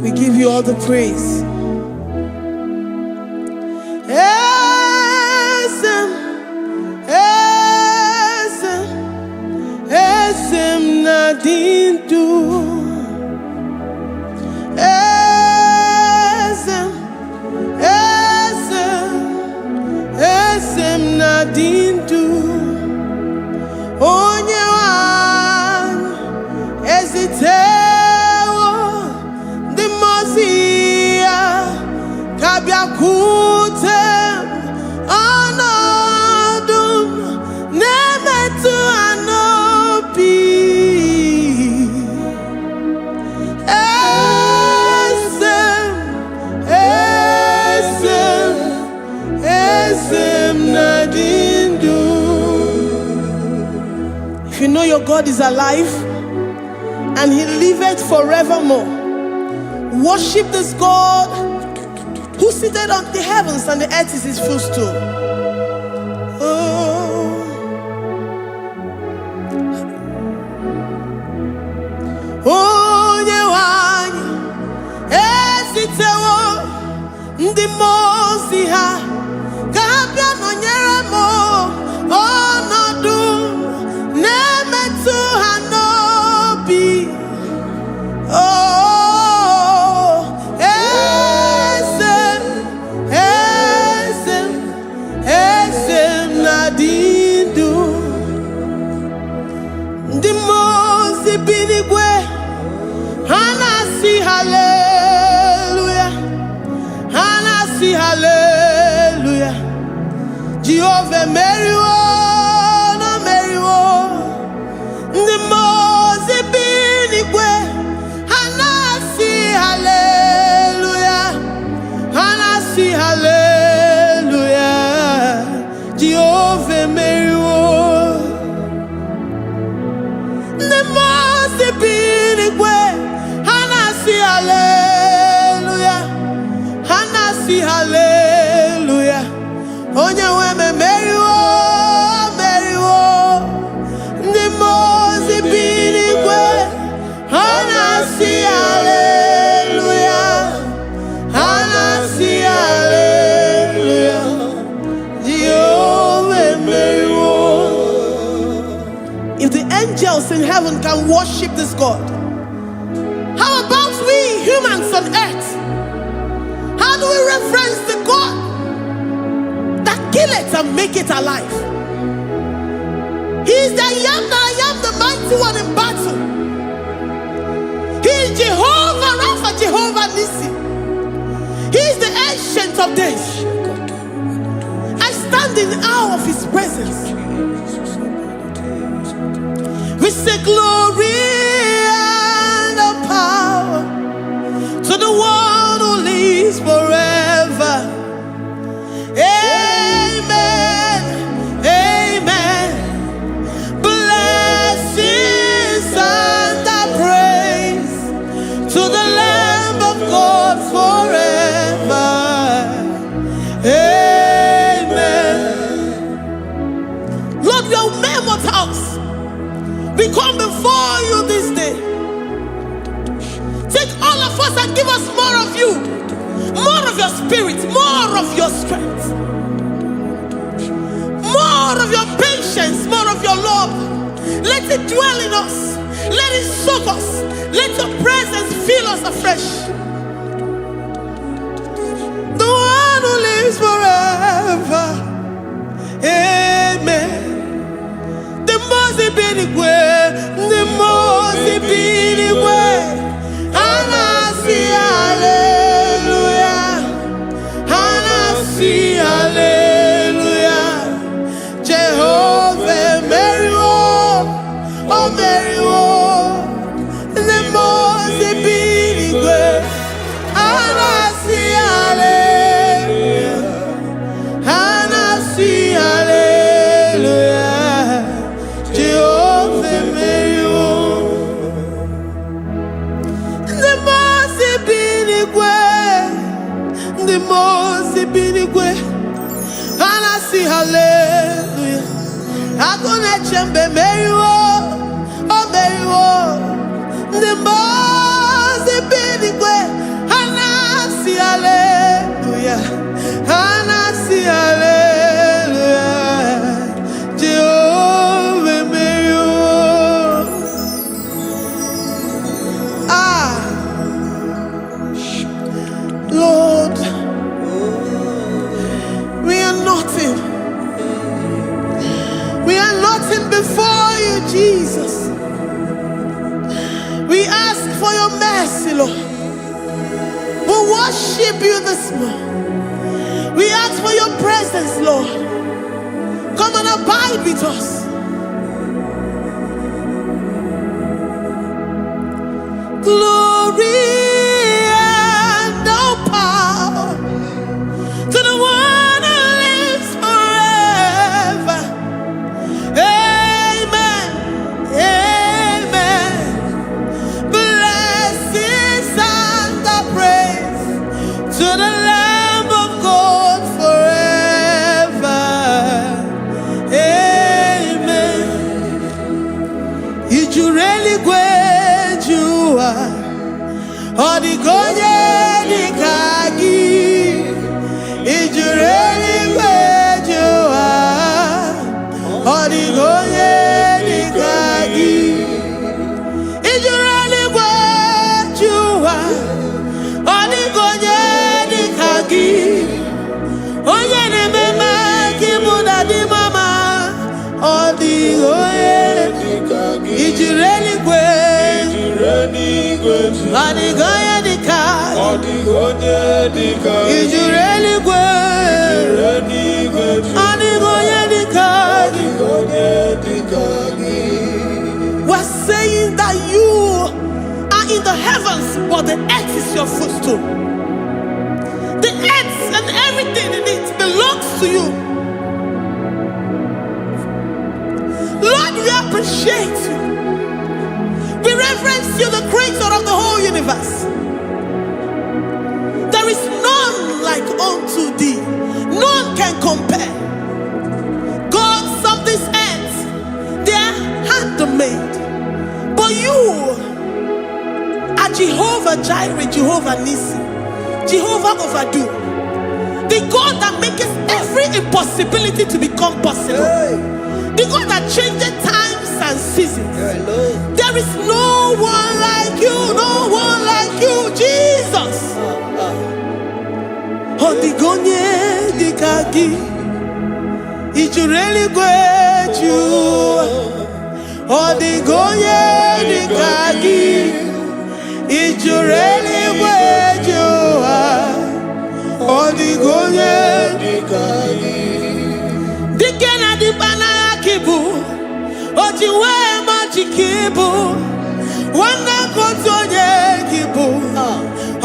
We give you all the praise. Esem nadindu. Esem nadindu. Onye wan ezitewo the mozia kabia kutem anadum nemetu anopi esem nadindu. If you know your God is alive and he liveth forevermore, worship this God who seated on the heavens and the earth is his footstool. Onye wanyi esitewo ndị mozi ha kabia nonyere mo ọnọdụ nemetu ha n'obi. Esem nadindu. Ndị mozi binigwe hanasi hallelujah, hanasi hallelujah. Jehovah meriwo no meriwo. Ndị mozi binigwe hanasi hallelujah, hanasi hallelujah. Jehovah meriwo. The most binigwe hanasi hallelujah, hanasi hallelujah. Onye weme meriwo, meriwo. The most binigwe hanasi hallelujah, hanasi hallelujah. Jehovah meriwo. If the angels in heaven can worship this God, how about we humans on earth? How do we reference the God that killeth and make it alive? He is the I am, the mighty one in battle. He is Jehovah Rapha, Jehovah Nissi. He is the ancient of days. I stand in awe of his presence. We say glory and the power to the one who lives forever. Amen, amen. Blessings and the praise to the Lamb of God forever. Amen. Lord, your mammoth house, we come before you this day. Take all of us and give us more of you, more of your spirit, more of your strength, more of your patience, more of your love. Let it dwell in us. Let it soak us. Let your presence fill us afresh. The one who lives forever. the most binigwe. And I see hallelujah. I gonna chamber Mary oh Mary the most binigwe. And I see hallelujah. And I see hallelujah. Jehovah Mary Lord, we are nothing. We are nothing before you, Jesus. We ask for your mercy, Lord. We worship you this morning. We ask for your presence, Lord. Come and abide with us. Glory. Odigonye dikagi, ijureli kwejuwa. Odigonye dikagi, ijureli kwejuwa. Odigonye dikagi, onye nemema kimuda di mama. Odigonye dikagi, ijureli kwejuwa. Odigonye dikagi, odigonye dikagi, ijureli kwejuwa. Odigonye dikagi, odigonye dikagi. We're saying that you are in the heavens, but the earth is your footstool. The earth and everything in it belongs to you. Lord, we appreciate you. We reverence you, the creator of the whole universe. There is none like unto thee. None can compare. Gods of this earth, they are handmade. But you are Jehovah Jireh, Jehovah Nissi, Jehovah Overdo. The God that makes every impossibility to become possible. The God that changes times and seasons. There is no one like you, no one like you, Jesus. Odigonye dikagi, ijureli kweju. Odigonye dikagi, ijureli kweju. Odigonye dikagi. Dikena dibana kibu, ojiwe majikibu. Wana kotonye kibu,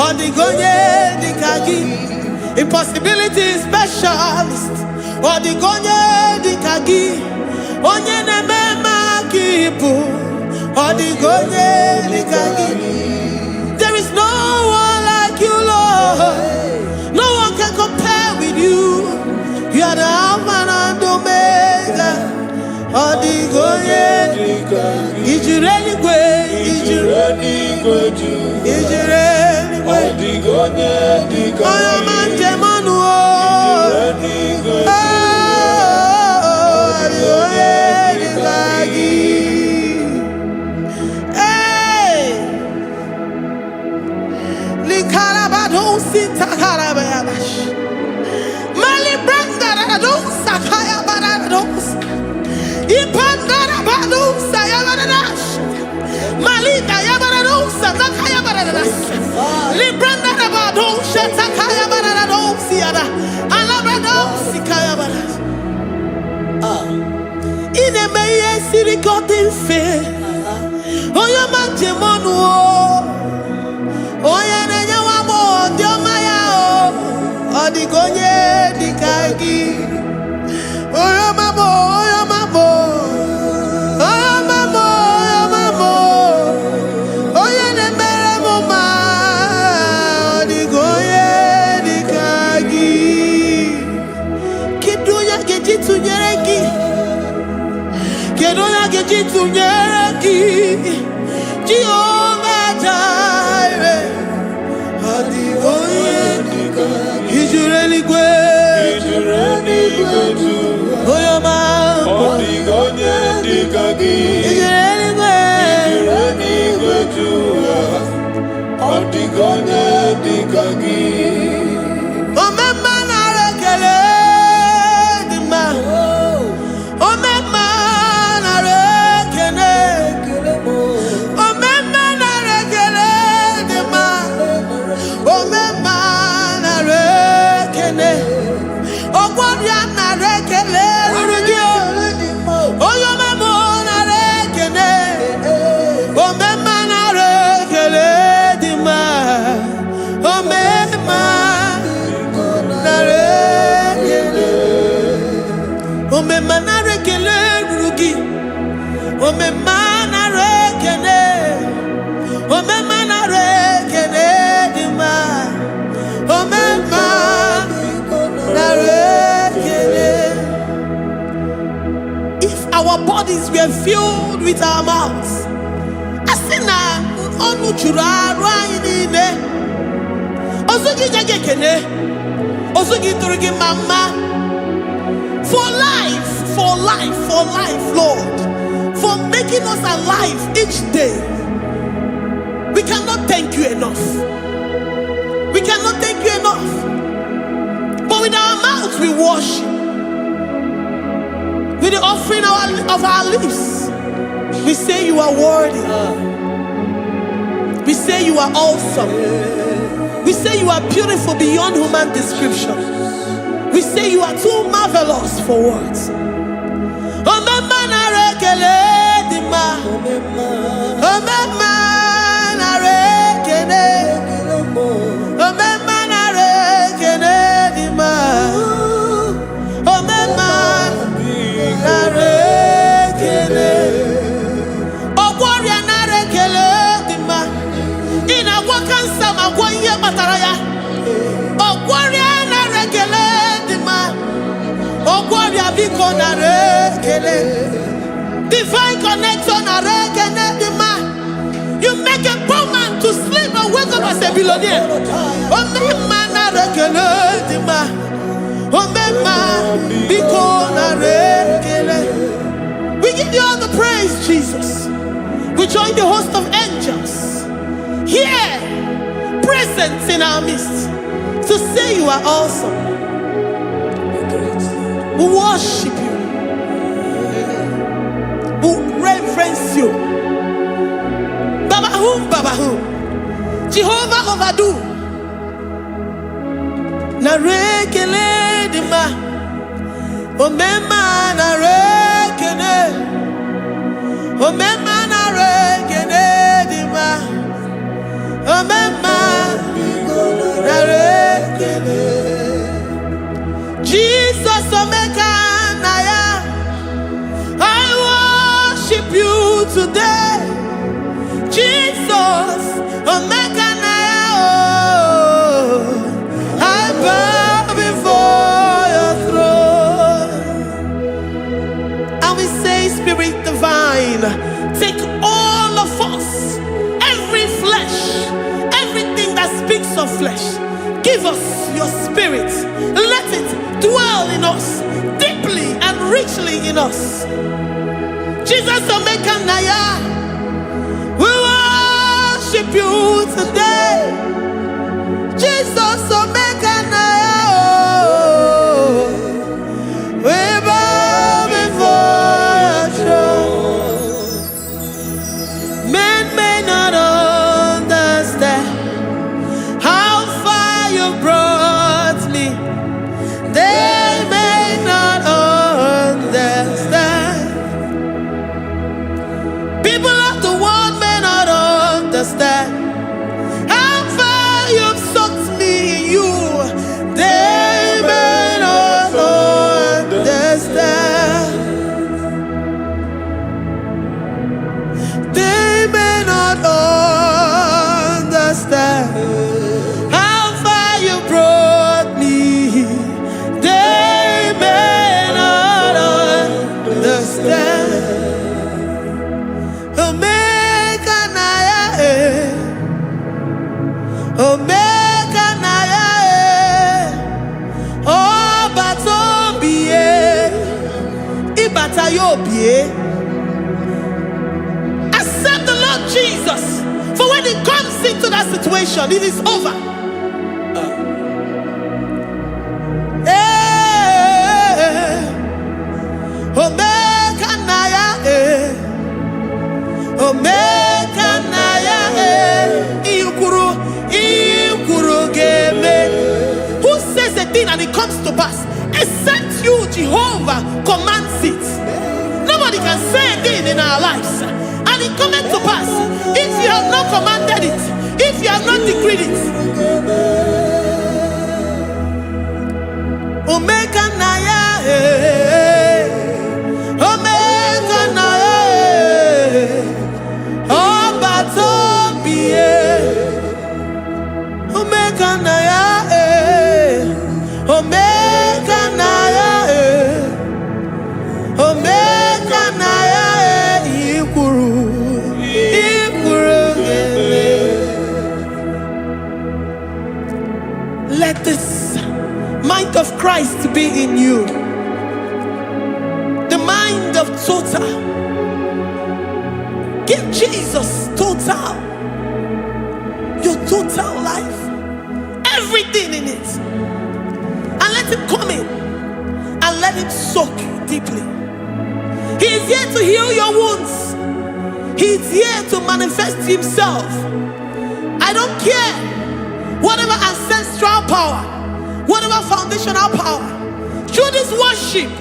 odigonye dikagi. Impossibility specialist, odigonye dikagi. Onye nemema kibu, odigonye dikagi. There is no one like you, Lord. No one can compare with you. You are the Alpha and Omega. Odigonye dikagi. Ijureli kwe, ijureli kwe, ijureli kwe. Odigonye dikagi. Oyo manje manu o. Ijureli kwe. Odigonye dikagi. Hey, likarabado sitakarabayabash. Mali branda radon sakaya barados. Ipandara bado sayabaradas. Malika yabarados sakaya baradas. Libranda bado shatakaya barados yada. Alabrados sikaya baradas. Ine meye sirikotin fe. Oyo manje monu o. Oya nenya wamo diomaya o. Odigonye dikagi. Oyo mamo, oyo mamo. Oyo mamo, oyo mamo. Oya nemere moma. Odigonye dikagi. Jitunyeraki, Jehovah Jireh, Ijureli Gwe, Oyoma, Ijureli Gwe, Omema narekele dima, Omema narekele, Omema narekele dima, Omema narekele, Ogwaria narekele rugio, Oyoma mo narekele, Omema narekele dima, Omema narekele, Omema narekele rugi, Omema narekele, Omema narekele dima, Omema narekele. If our bodies were filled with our mouths, asina onu chura rainine, osugi jagekene, osugi turugi mama, for life, Lord, for making us alive each day. We cannot thank you enough. We cannot thank you enough. But with our mouths we worship. With the offering of our lips, we say you are worthy. We say you are awesome. We say you are beautiful beyond human description. We say you are too marvelous for words. Omema narekele dima, Omema narekele, Omema narekele dima, Omema narekele, Ogwaria narekele dima, ina wakansa magwanye bataraya, Ogwaria narekele dima, Ogwaria biko narekele, divine connection narekele dima. You make a poor man to sleep and wake up as a billionaire. Omema narekele dima, Omema biko narekele. We give you all the praise, Jesus. We join the host of angels here, present in our midst, to say you are awesome. We worship you. We reverence you. Babahum, Jehovah overdo. Narekele dima, Omema narekele, Omema narekele dima, Omema narekele. Jesus Omeka naya, I worship you today. Jesus Omeka naya, oh, I bow before your throne. And we say, Spirit divine, take all of us, every flesh, everything that speaks of flesh. Give us your spirit. Let it dwell in us, deeply and richly in us. Jesus Omeka naya, we worship you today. Jesus Omeka naya, oh, we bow before your throne. Men may not understand how far you brought me. They may not understand. People of the world may not understand how far you've sucked me in you. Accept the Lord Jesus. For when He comes into that situation, it is over. Who says a thing and it comes to pass? Except you, Jehovah, commands it. Nobody can say a thing in our lives and it comes to pass if you have not commanded it, if you have not decreed it. Omega Naya, Omega Naya, Obatobie, Omega Naya, Omega Naya, Omega Naya, Ikuru, let this mind of Christ be in you. The mind of total. Give Jesus total. Your total life. Everything in it. And let Him come in. And let Him soak deeply. He is here to heal your wounds. He is here to manifest Himself. I don't care. Whatever ancestral power, whatever foundational power, through this worship,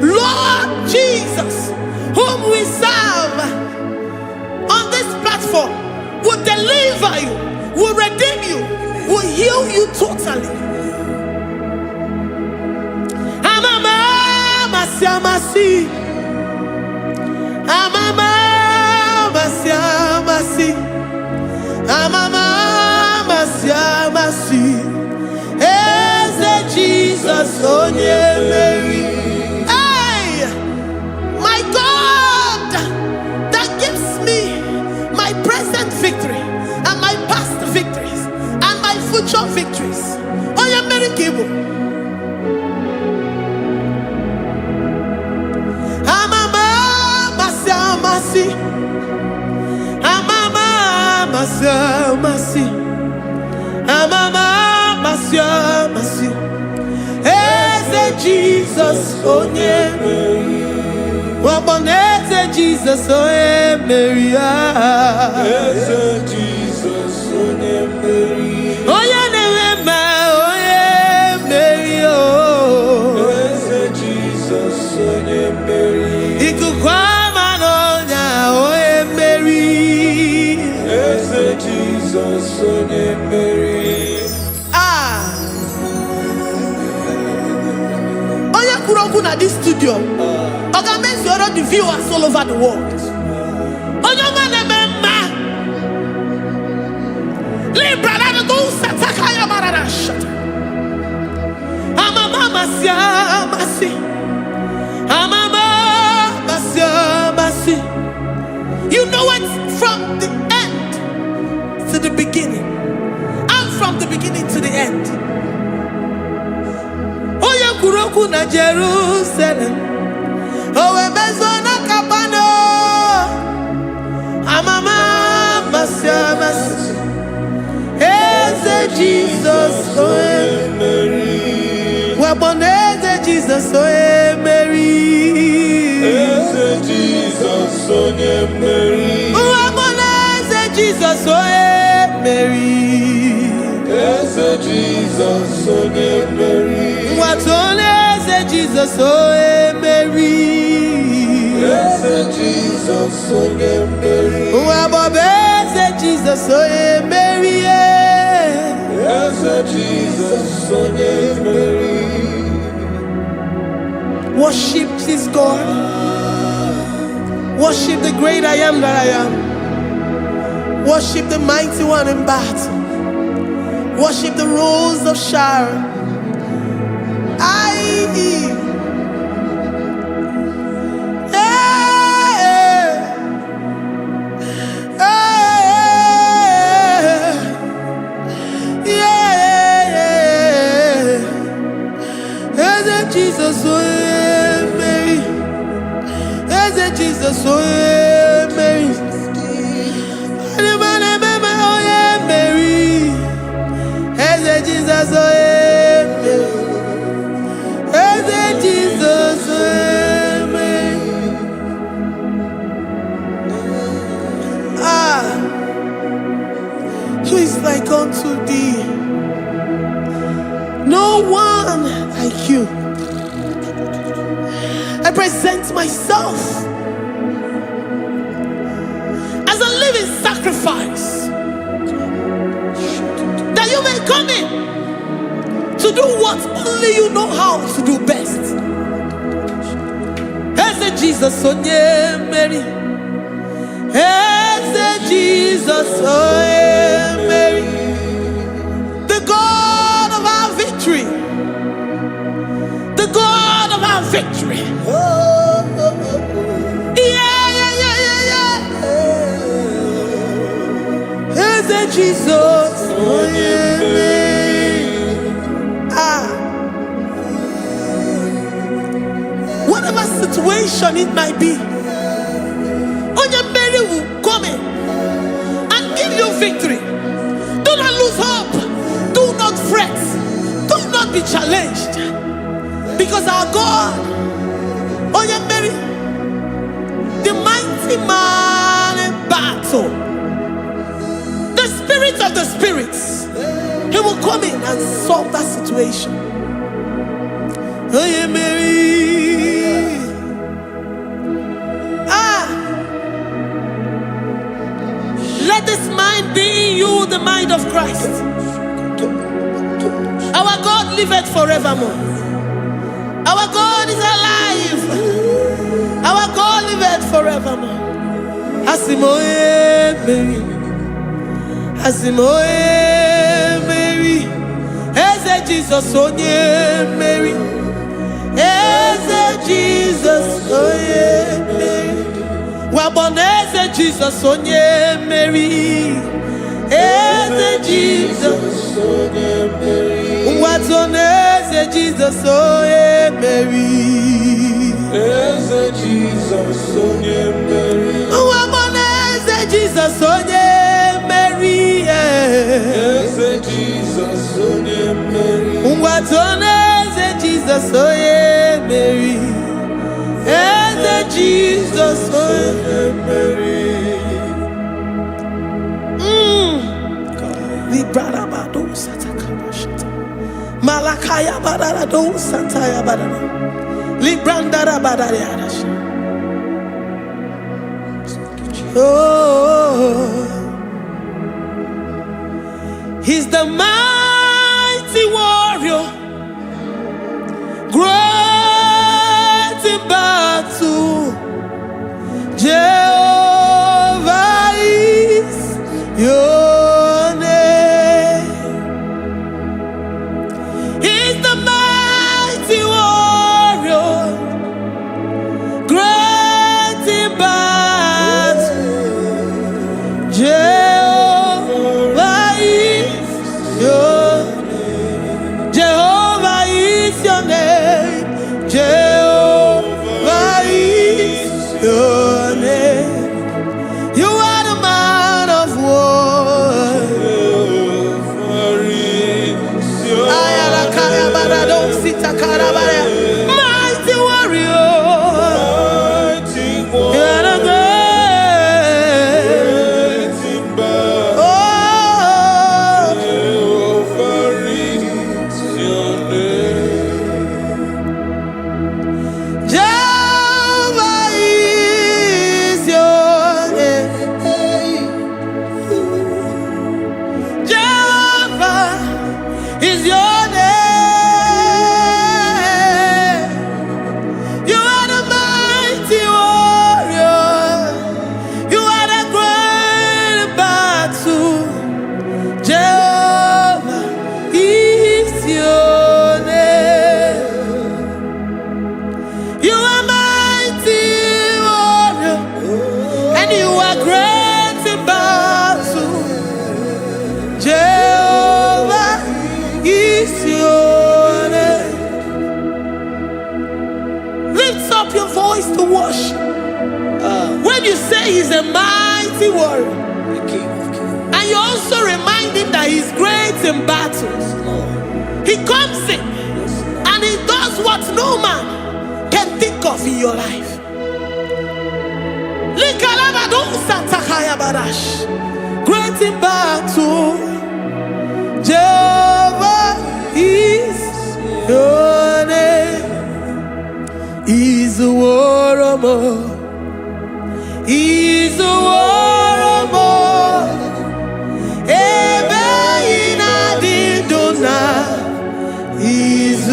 Lord Jesus, whom we serve on this platform, will deliver you, will redeem you, will heal you totally. Amama masiamasi, amama masiamasi, amama masiamasi. Jesus, oh Mary. Hey, my God, that gives me my present victory and my past victories and my future victories. Oh, yeah, Mary Kibo. Amama masi, amama masi, amama masi. Jesus, oh Mary. Waboneze Jesus, oh Mary. Jesus, oh Mary. Oh yeah, Mary, oh. Jesus, oh Mary. Ikukwama no nya, oh Mary. Jesus, oh Mary. At this studio, organize the viewers all over the world. You know it from the end to the beginning, and from the beginning to the end. Kuroku na Jerusalem, owe bezona kapano, amama masiamas, eze Jesus, oe Mary, waboneze Jesus, oe Mary, eze Jesus, oe Mary, waboneze Jesus, oe Mary, eze Jesus, oe Mary. Jesus, oh Mary. Yes, Jesus, oh Mary. Jesus, oh Mary. Yes, Jesus, oh Mary. Worship this God. Worship the great I am that I am. Worship the mighty one in battle. Worship the rose of Sharon. Jesus, oh Mary. Jesus, oh yeah, Mary. Oh yeah, Mary. Hey, Jesus, oh yeah, Mary. Hey, Jesus, oh yeah, Mary. Who is like unto thee? No one like you. I present myself as a living sacrifice, that you may come in to do what only you know how to do best. Hey, Jesus, oh yeah, Mary. Hey, Jesus, oh yeah, Mary. The God of our victory. The God of our victory. Hey, Jesus, oh yeah, Mary. Whatever situation it might be, Mary will come in and give you victory. Do not lose hope. Do not fret. Do not be challenged. Because our God, Mary, the mighty man in battle, the spirit of the spirits, he will come in and solve that situation. Mary. Let this mind be in you, the mind of Christ. Our God liveth forevermore. Our God is alive. Our God liveth forevermore. Asimoye Mary. Asimoye Mary. Eze Jesus onye Mary. Eze Jesus onye Mary. Waboneze Jesus onye Mary. Eze Jesus onye Mary. Watoneze Jesus onye Mary. Eze Jesus onye Mary. Waboneze Jesus onye Mary. Eze Jesus onye Mary. Watoneze Jesus onye Mary. Eze Jesus onye Mary. Librada bado satakabashita. Malakaya badara do santaya badara. Librandara badara yadash. Oh, he's the mighty warrior, great in battle. Jehovah is your name. He's the mighty warrior, great in battle. Jehovah is your name. Jehovah is your name. Jehovah is your name. You are the man of war. Mighty warrior. You are the great. Oh, Jehovah is your name. Jehovah is your name. He's a mighty warrior. The King of Kings. And you also remind him that he's great in battles. He comes in and he does what no man can think of in your life. Great in battle, Jehovah is your name. He's a warrior. He's a warrior. Ebe inadidona. He's a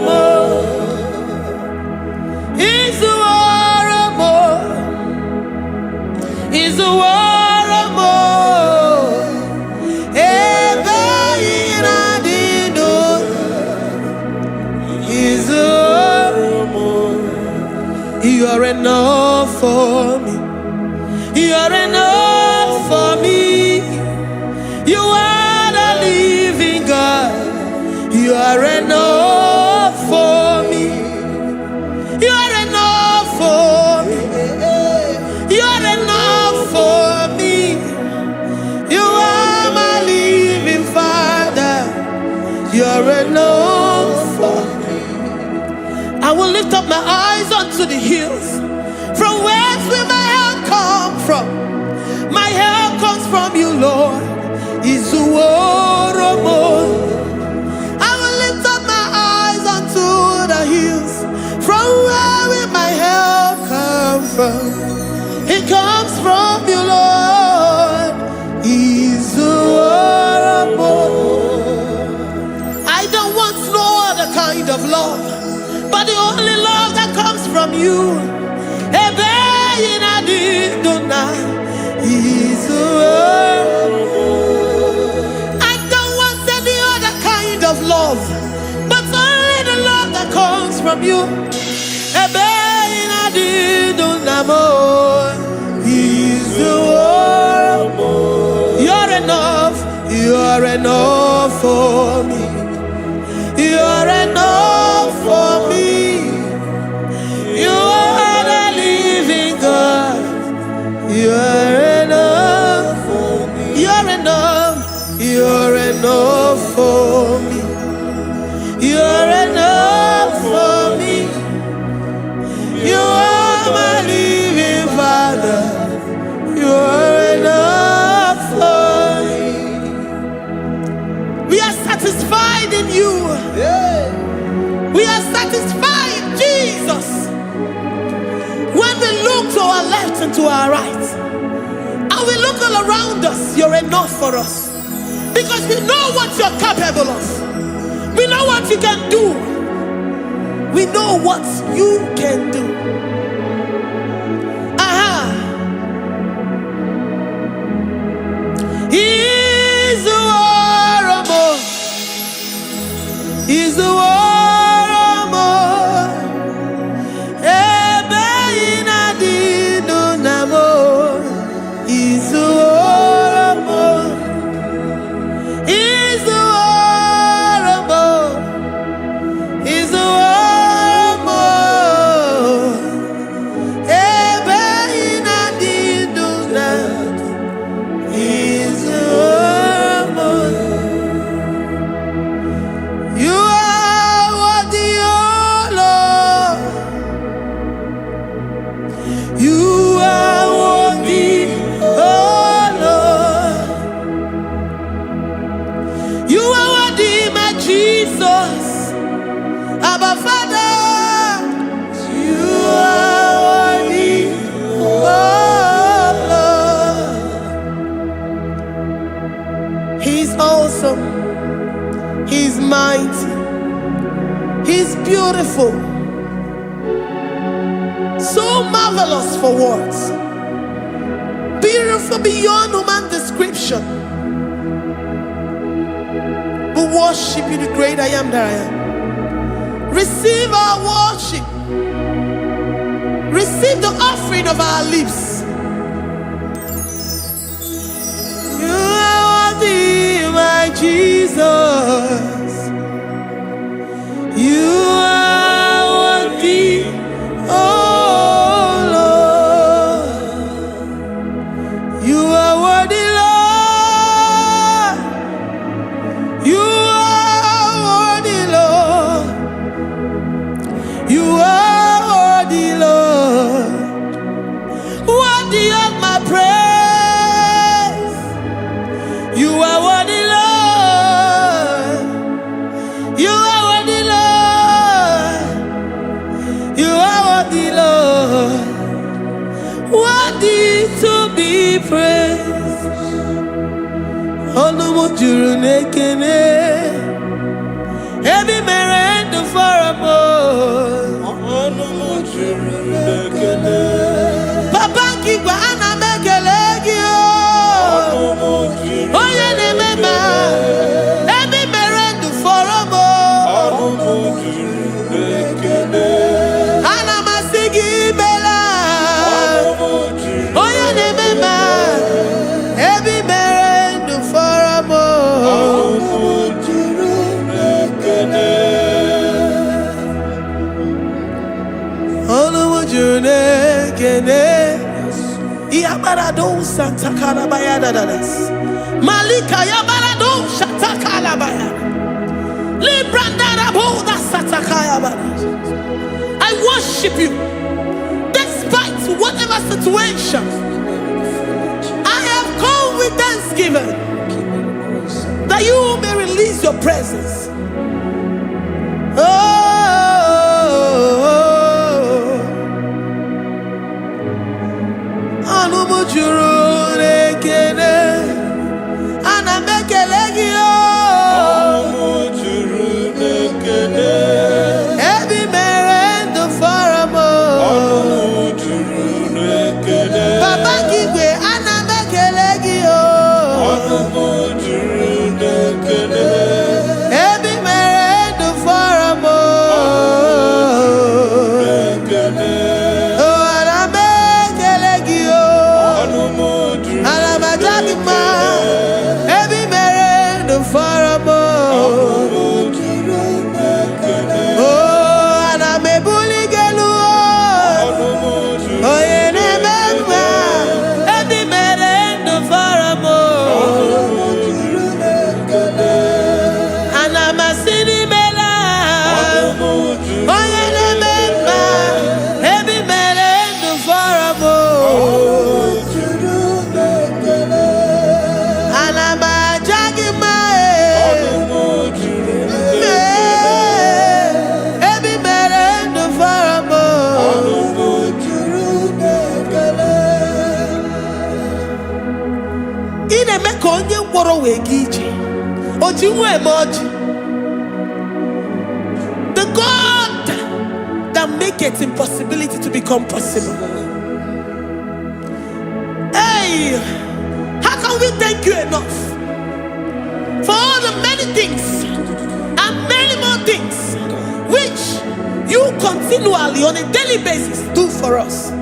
warrior. He's a warrior. He's a warrior. Ebe inadidona. He's a warrior. You are enough for me. You are enough for me. You are the living God. You are enough for me. You are enough for me. You are enough for me. You are my living Father. You are enough for me. I will lift up my eyes unto the hills. From whence will my help come from? My help comes from you, Lord. Is the word of God. I will lift up my eyes unto the hills. From where will my help come from? It comes from you, Lord. Is the word of God. I don't want no other kind of love, but the only love that comes from you. I don't want any other kind of love, but only the love that comes from you. You're enough. You're enough for me. You're enough for me. You are the living God. You're enough for me. You're enough. You're enough for me. You're enough for me. You are my living Father. You're enough for me. We are satisfied in you. We are satisfied in Jesus. When we look to our left and to our right, and we look all around us, you're enough for us. Because we know what you're capable of. We know what you can do. We know what you can do. He's the warrior. He's the warrior. He's mighty. He's beautiful. So marvelous for words. Beautiful beyond human description. We worship you, the great I am that I am. Receive our worship. Receive the offering of our lips. You are worthy, my Jesus. You are worthy, oh Lord. You are worthy, Lord. You are worthy, Lord. Worthy to be praised. Onu mujuru nekene. Every merend for a boy. Onu mujuru nekene. Papa kiwa ana mekelegi. Oh yeah, remember. Every merend for a boy. Ana masigi bela. Oh yeah, remember. Every merend for a boy. Yabarado Santa Calabaya dadas. Malika Yabarado Shatakalabaya. Librandara Boda Satakaya. I worship you despite whatever situation. I have come with thanksgiving that you may release your presence. The God that makes impossibility to become possible. Hey, how can we thank you enough for all the many things and many more things which you continually on a daily basis do for us?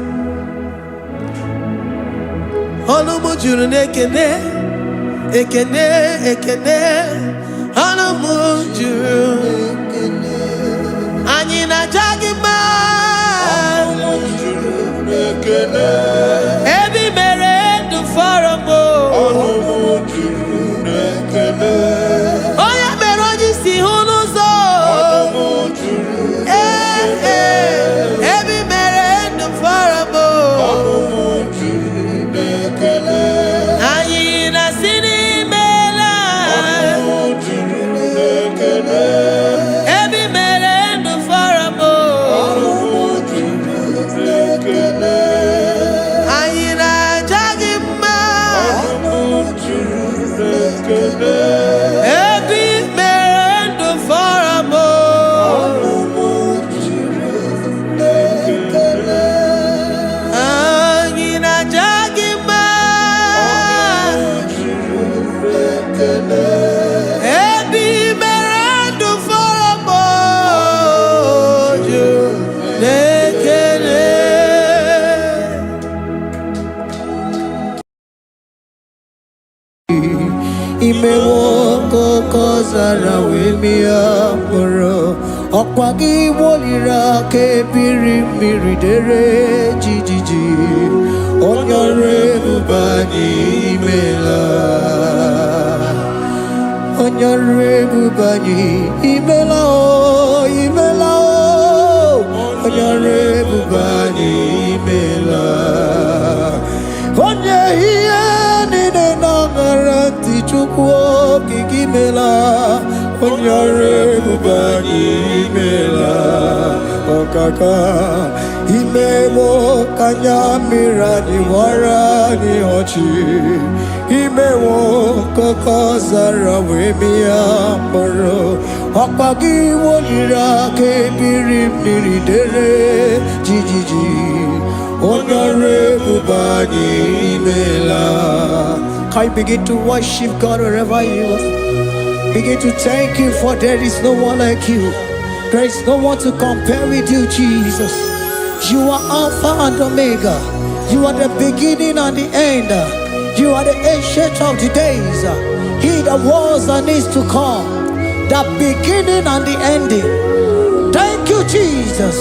Ekene, ekene, anamujuru. Anyina jagima. Every merend for a mo. Oya meroji si hunuzo. Every merend for a mo. Anyina sini. Imewoko kozara wemia moro Okwagi wolira ke birimiri dere jijiji Onyore bubani imela Onyore bubani imela o imela o Onyore bubani imela Onye hiye nine nangaranti chukwo kikimela Onyore bubani okaka imewo kanya mirani warani ochi imewo koko zara wemia moro okpagi wolira kebiri miri dere jijiji onore bubani imela. Can you begin to worship God wherever you are? Begin to thank Him, for there is no one like you. There is no one to compare with you, Jesus. You are Alpha and Omega. You are the beginning and the end. You are the ancient of the days. He that was and is to come. The beginning and the ending. Thank you, Jesus.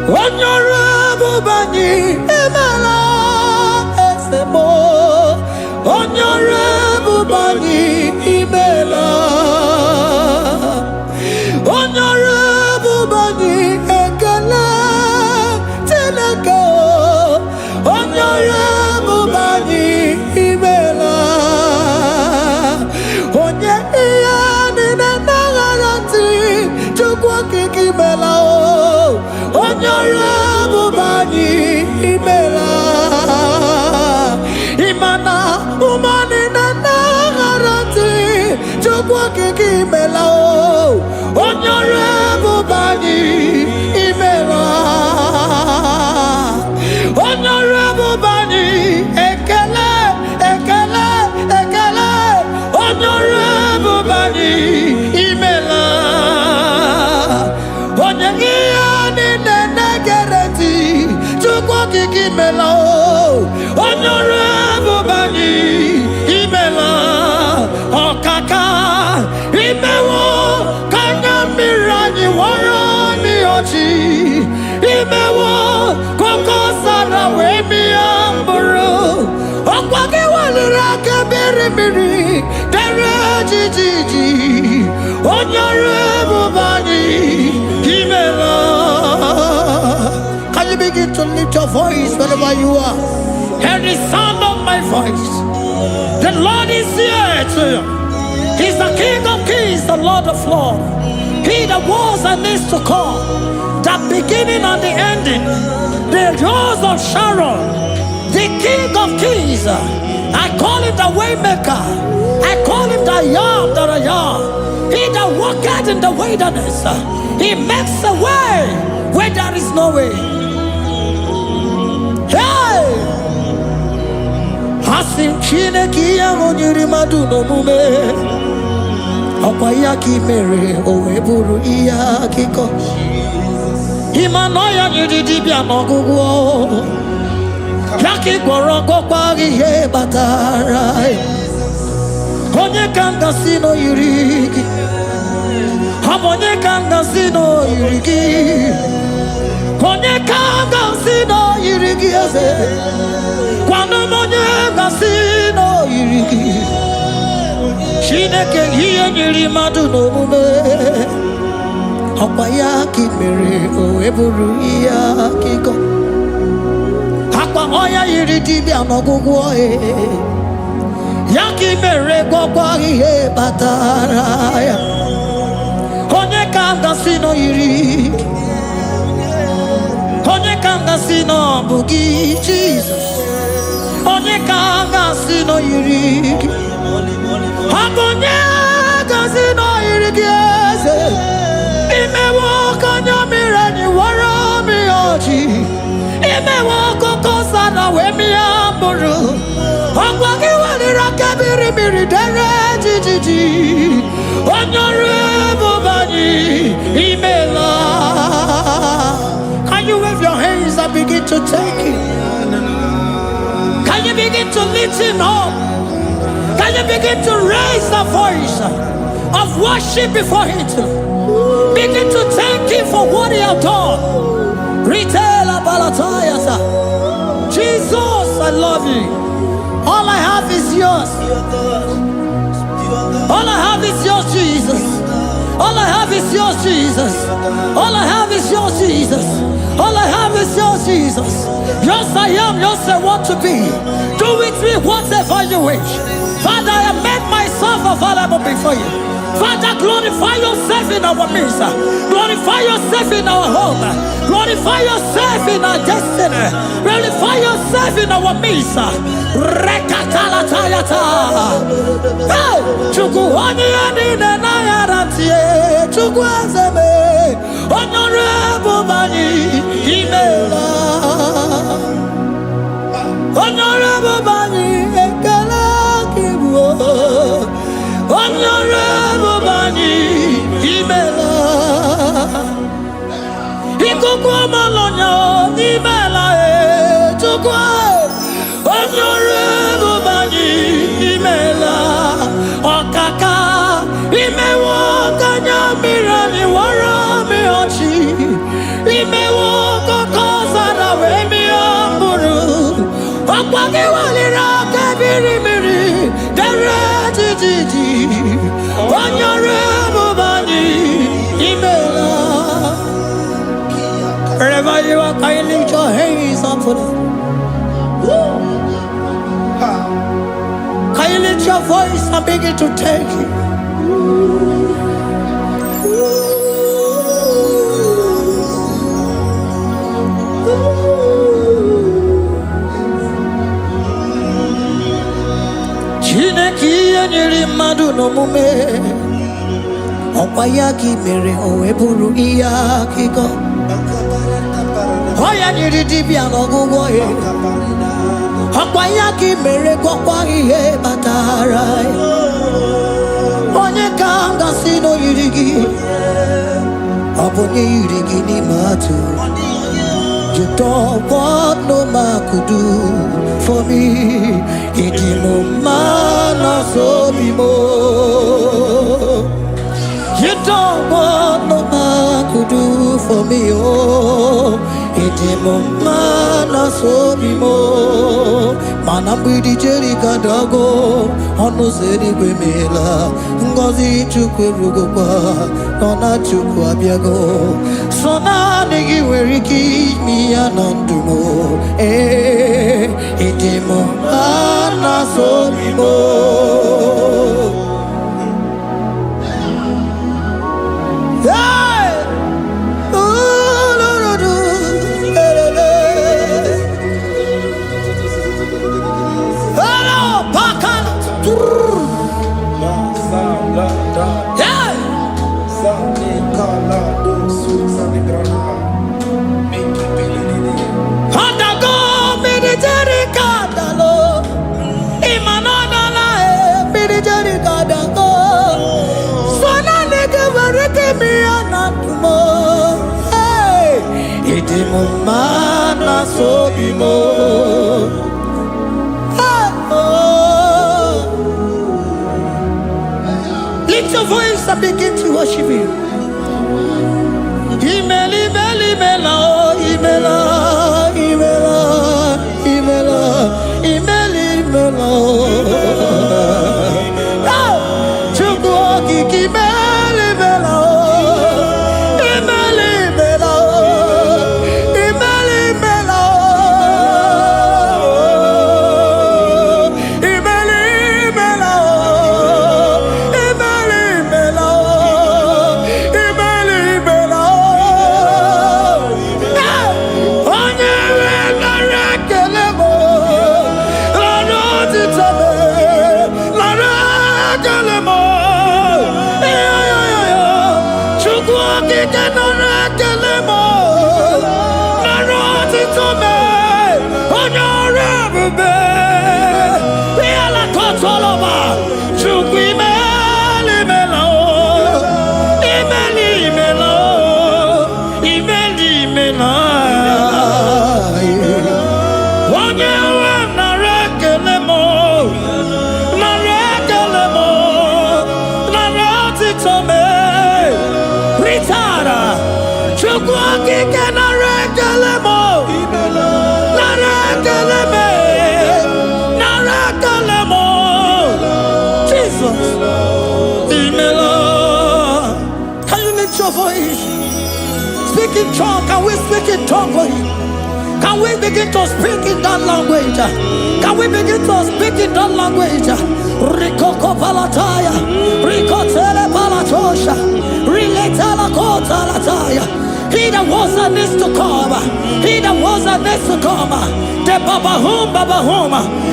Honorable Bani Emala. Honorable Bani Imela, Honorable Bani Ekala Teleko, Honorable Bani Imela, Onye Iyani Nangarati Chukwaki Kimela, Honorable Bani Imela. Imana umani na nagarati chukwa kiki melao Honorable Bani Imela Honorable Bani Ekele Ekele Ekele Honorable Bani Imela Onyegiyani na nagarati chukwa kiki melao Honorable Bani Imela Okaka Imewo Kanya Mirani Warani Ochi Imewo Koko Sara Wemi Amburu Okwake Walira Kabiri Miri Dere Jijiji Honorable Bani Imela. Can you begin to lift your voice wherever you are? Hear the sound of my voice. The Lord is here to you. He's the King of Kings, the Lord of Lords. He that was and is to come, the beginning and the ending, the Rose of Sharon, the King of Kings. I call him the Waymaker. I call him the Yam that I am. He that walketh in the wilderness, he makes a way where there is no way. Hey! Asim Chineke ya onyiri madu no mume Okwa ya ki mere owe buru iya kiko Imano ya nyiri dibia n'ogugwo Ya ki gworo kokwa ihe batara Onye kanga sino yirigi Onye kanga sino yirigi Onye kanga sino yirigi eze Kwano monye gasino yirigi Chineke hiye nyiri madu no mume Okwa ya ki mere owe buru iya kiko Akwa oya yiri dibia n'ogugwo Ya ki mere gwagwa ihe batara ya Onye kanga sino yirigi Onye kanga sino bugi Jesus Onye kanga sino yirigi Onye kanga sino yirigi eze Imewo kanya mirani wara mi ochi Imewo koko sana we mi amburu Ogwagi walira kabiri miri dere jijiji Honorable Bani Imela. Can you wave your hands and begin to take him? Can you begin to lift him up? Can you begin to raise the voice of worship before him? Begin to thank him for what he has done. Retail Balatayasa. Jesus, I love you. All I have is yours. All I have is yours, Jesus. All I have is yours, Jesus. All I have is yours, Jesus. All I have is yours, Jesus. Yours I am, yours I want to be. Do with me whatever you wish. Father, I have made myself available before you. Father, glorify yourself in our midst. Glorify yourself in our home. Glorify yourself in our destiny. Glorify yourself in our midst. Rekatalatayata. Hey, Chukwani anine na yarantie. Chukwazeme. Honorable Bani Imela. Honorable Bani Ekala Kibu. Honorable Bani Imela. Ikukwa malonya Imela Chukwa. Honorable Bani Imela. Okaka Imewo Kanya Mirani Warami Ochi. Imewo Kokosara Wemi Amburu. Okwake Walira Kabiri Miri. Derejiji. Honorable Bani Imela. Wherever you are, can you lift your hands up for them? Can you lift your voice and begin to take it? Chineki anyiri madu no mume. Opayaki mere oeburu iya kiko. Oya nyiri dibia no gugo he. Opayaki mere kokwa ihe batara. Onye kanga sino yirigi. Abonye yirigi ni matu. You don't want no man could do for me. Idimo mana so bimo. You don't want no man could do for me. Oh, idimo mana so bimo. Manambidi jeri kadago, ono zeri gwemela. Ngozi chukwe rugokwa, nona chukwa biago. Sona negi weriki mi anandumo. Idimo mana so bimo. Mana so bimo. Lift your voice and begin to worship Him. Imeli beli mela, imela, imela, imela, imeli mela. Chukwu kiki meli mela. Speak in tongue, can we speak in tongue for Him? Can we begin to speak in that language? Can we begin to speak in that language? Rikoko palataya, rikotele palatosha, riletala kota lataya. He that was and is to come. He that was and is to come. The Babahum.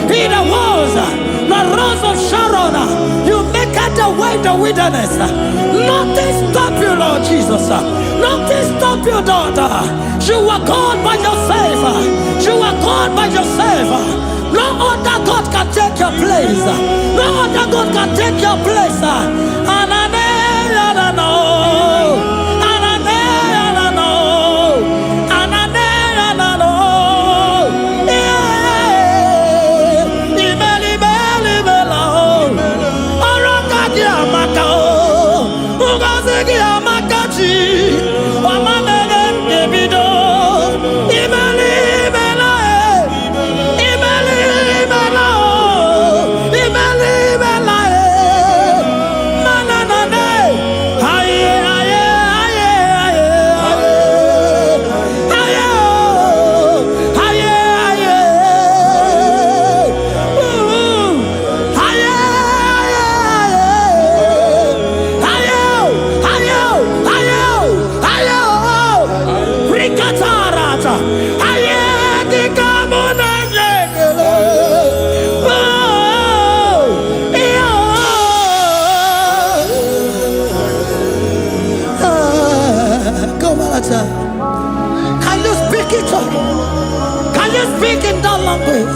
He that was the rose of Sharon. You make out the way in the wilderness. Nothing stop you, Lord Jesus. Nothing stop you, daughter. You are God by yourself. You are God by yourself. No other God can take your place. No other God can take your place. And I know. Can you speak it? Can you speak in that language?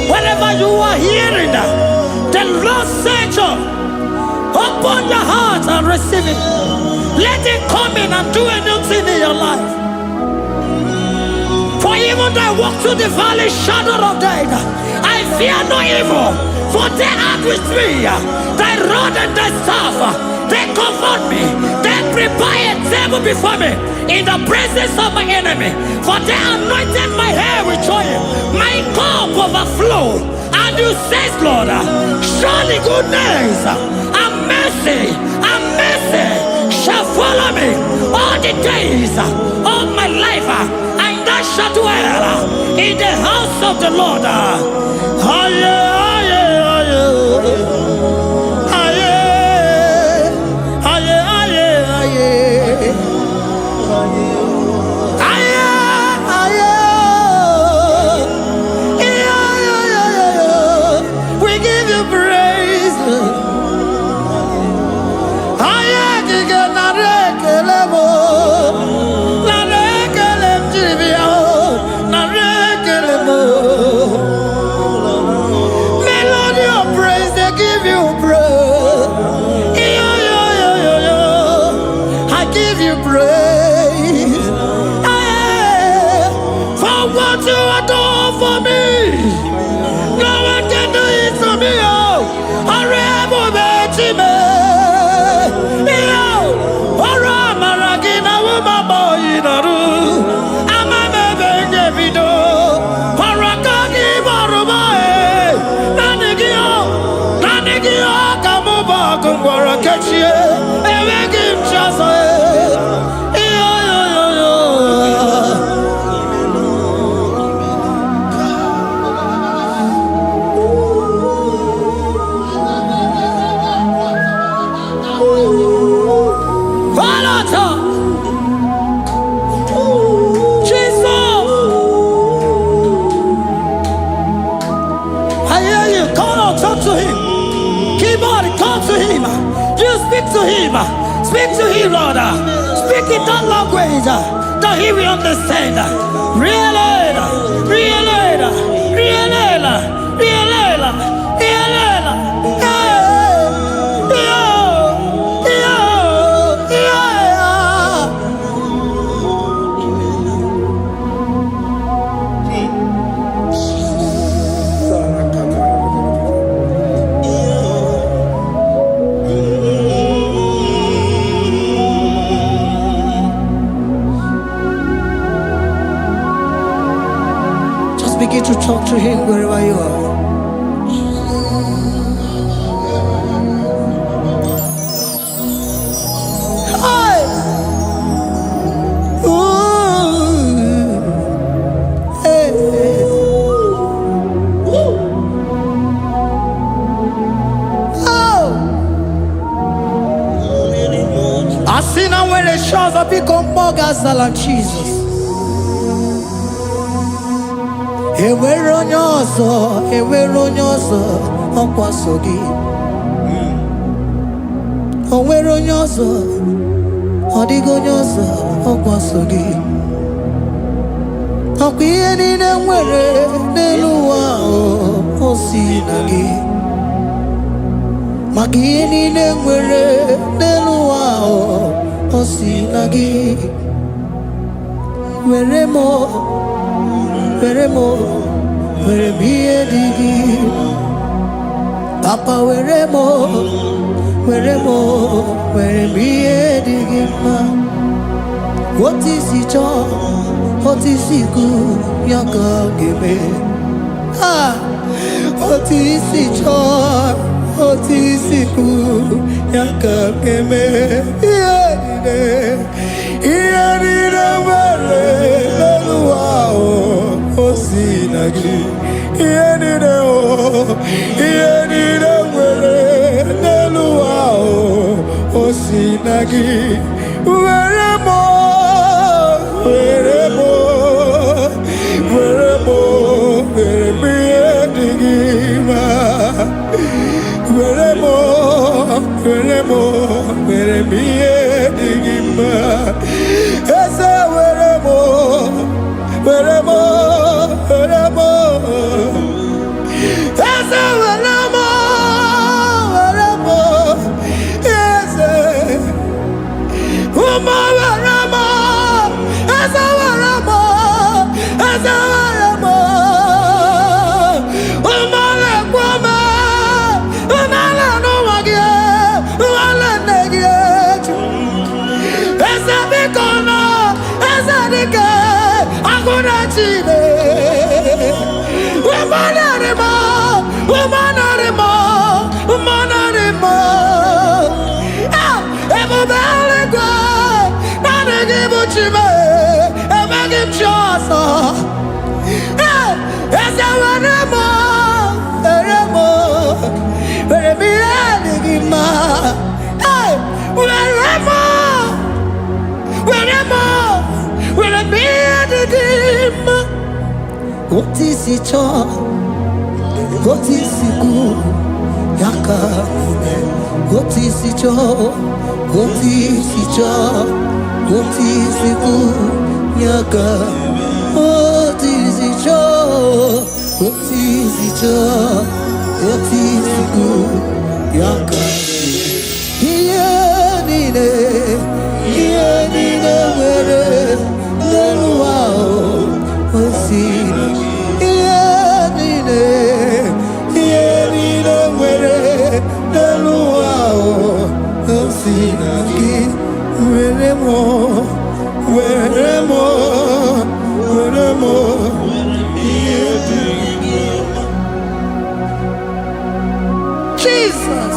Whenever you are hearing that, the Lord said, open your heart and receive it. Let it come in and do a new thing in your life. For even though I walk through the valley shadow of death, I fear no evil. For they are with me. Thy rod and thy staff, they comfort me. They prepare a table before me in the presence of my enemy. For they anointed my hair with oil. My cup overflow. And you say, Lord, surely goodness and mercy shall follow me all the days of my life. And I shall dwell in the house of the Lord. We give you praise. Melody of praise, they give you praise. I give you praise. For what you have done for me, no one can do it for me. Speak to him, Lord. Speak in that language that he will understand. Begin to talk to him wherever you are. see now when the shores of become more than Jesus. Ewere onye ọzọ ọkwaso gị. O nwere onye ọzọ, ọ dịghị onye ọzọ ọkwaso gị. Ọkwa ihe niile nwere n'elu ụwa o si na gị. Maka ihe niile nwere n'elu ụwa o si na gị. Were m ihe dị gị. Papa were m ihe dị gị mma. Otu isi chọọ, otu isi kwu ya ka ga-eme. Otu isi chọọ, otu isi kwu ya ka ga-eme. Ihe niile nwere n'elu ụwa o si na gị. Ihe niile nwere n'elu ụwa o si na gị. Were m ihe dị gị mma. Were m ihe dị gị mma. Eze were m Eze were m Eze ụmụ were m Eze were m ụmụ na-ekwe m ụmụala n'ụwa gị ụmụala nne gị eju. Eze biko nọ Eze dike agụna chine. Umanarimo ebube eluigwe naanị gị bụ Chime. Emeghị m chi ọzọ. Eze were m ihe dị gị mma. Were m ihe dị gị mma. Otu isi chọọ, otu isi kwu ya ka ga-eme. Otu isi chọọ, otu isi kwu ya ka. Otu isi chọọ, otu isi kwu ya ka. Ihe niile nwere n'elu ụwa o si na gị. Ihe niile nwere n'elu ụwa o si na gị. Were m ihe dị gị mma. Jesus.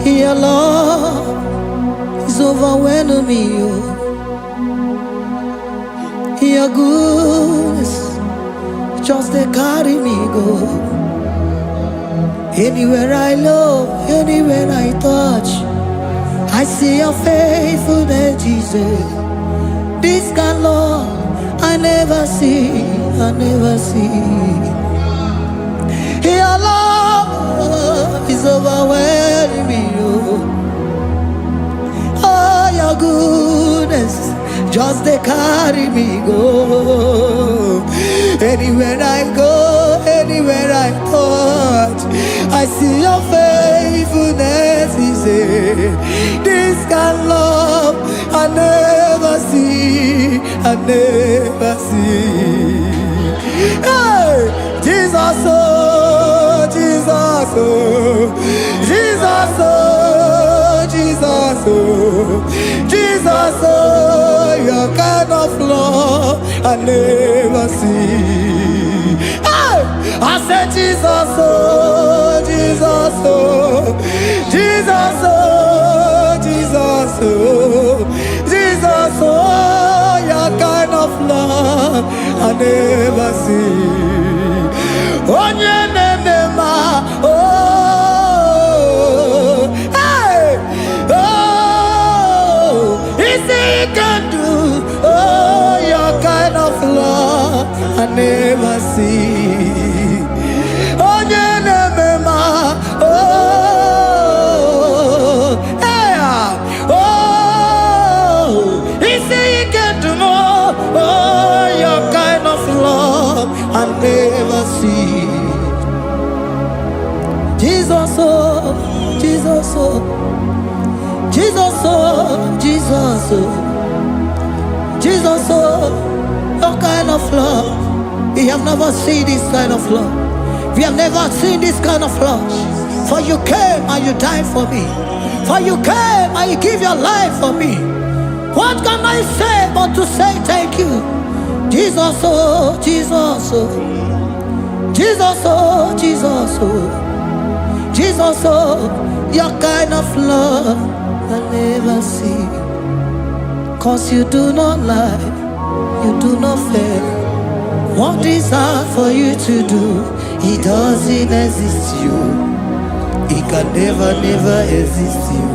Your love is overwhelming me. Your goodness just they carry me go. Anywhere I look, anywhere I touch, I see your faithfulness, Jesus. This kind of love I never see. Your love is overwhelming me. Oh, your goodness just they carry me go. Anywhere I go, anywhere I touch, I see your faithfulness. This kind of love I never see. Hey, Jesus, oh, Jesus, oh, Jesus, oh, Jesus, oh, Jesus, oh, your kind of love I never see. Hey, I said Jesus, oh, Jesus, oh. never see. Onye nemema, oh, hey, oh, is he can do, oh, your kind of love I never see. Onye nemema, oh, hey, oh, is he can do more, oh, your kind of love I never see. Jesus, oh, Jesus, oh, Jesus, oh, Jesus, oh, Jesus, oh, your kind of love. We have never seen this kind of love. We have never seen this kind of love. For you came and you died for me. For you came and you give your life for me. What can I say but to say thank you? Jesus, oh, Jesus, oh, Jesus, oh, Jesus, oh, Jesus, oh, your kind of love I never see. 'Cause you do not lie, you do not fail. What is hard for you to do? It doesn't exist you. It can never, never exist you.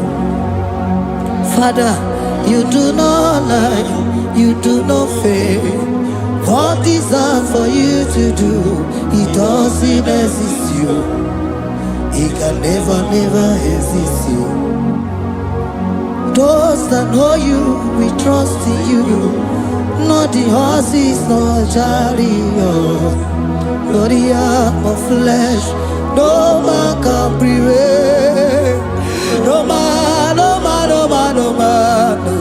Father, you do not lie, you do not fail. What is hard for you to do? It doesn't exist you. It can never, never exist you. Those that know you, we trust in you. Not the horses, nor chariot, nor the arm of flesh. No man can prevail. No man, no man, no man, no man, no.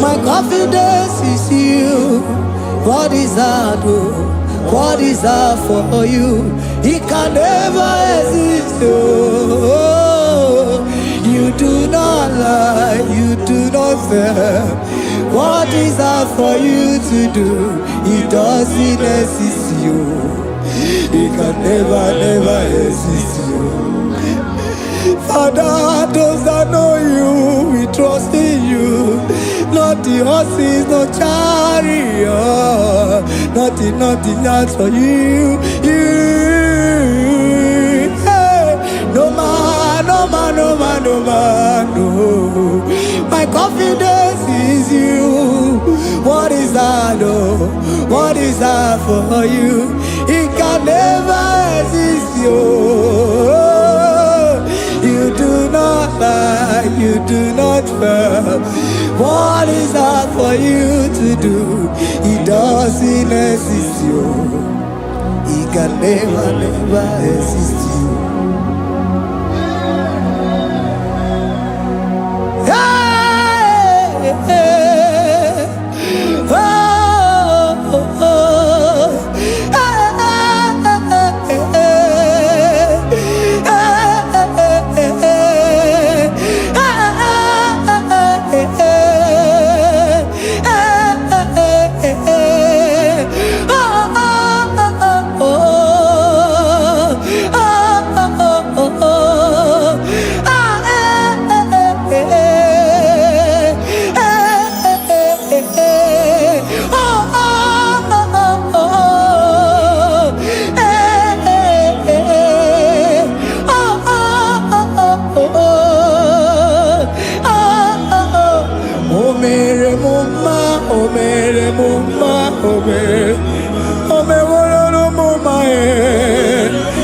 My confidence is you. What is hard, oh? What is hard for you? It can never exist, oh. You do not lie, you do not fail. What is hard for you to do? It doesn't exist you. It can never, never exist you. Father, those that know you, we trust in you. Not the horses, no chariot. Nothing, nothing else for you. You, hey, no man, no man, no man, no man, no. My confidence is you. What is that, oh? What is that for you? It can never exist you. You do not lie, you do not fail. What is that for you to do? It doesn't exist you. It can never, never exist you. Hey, hey, oh, oh, oh.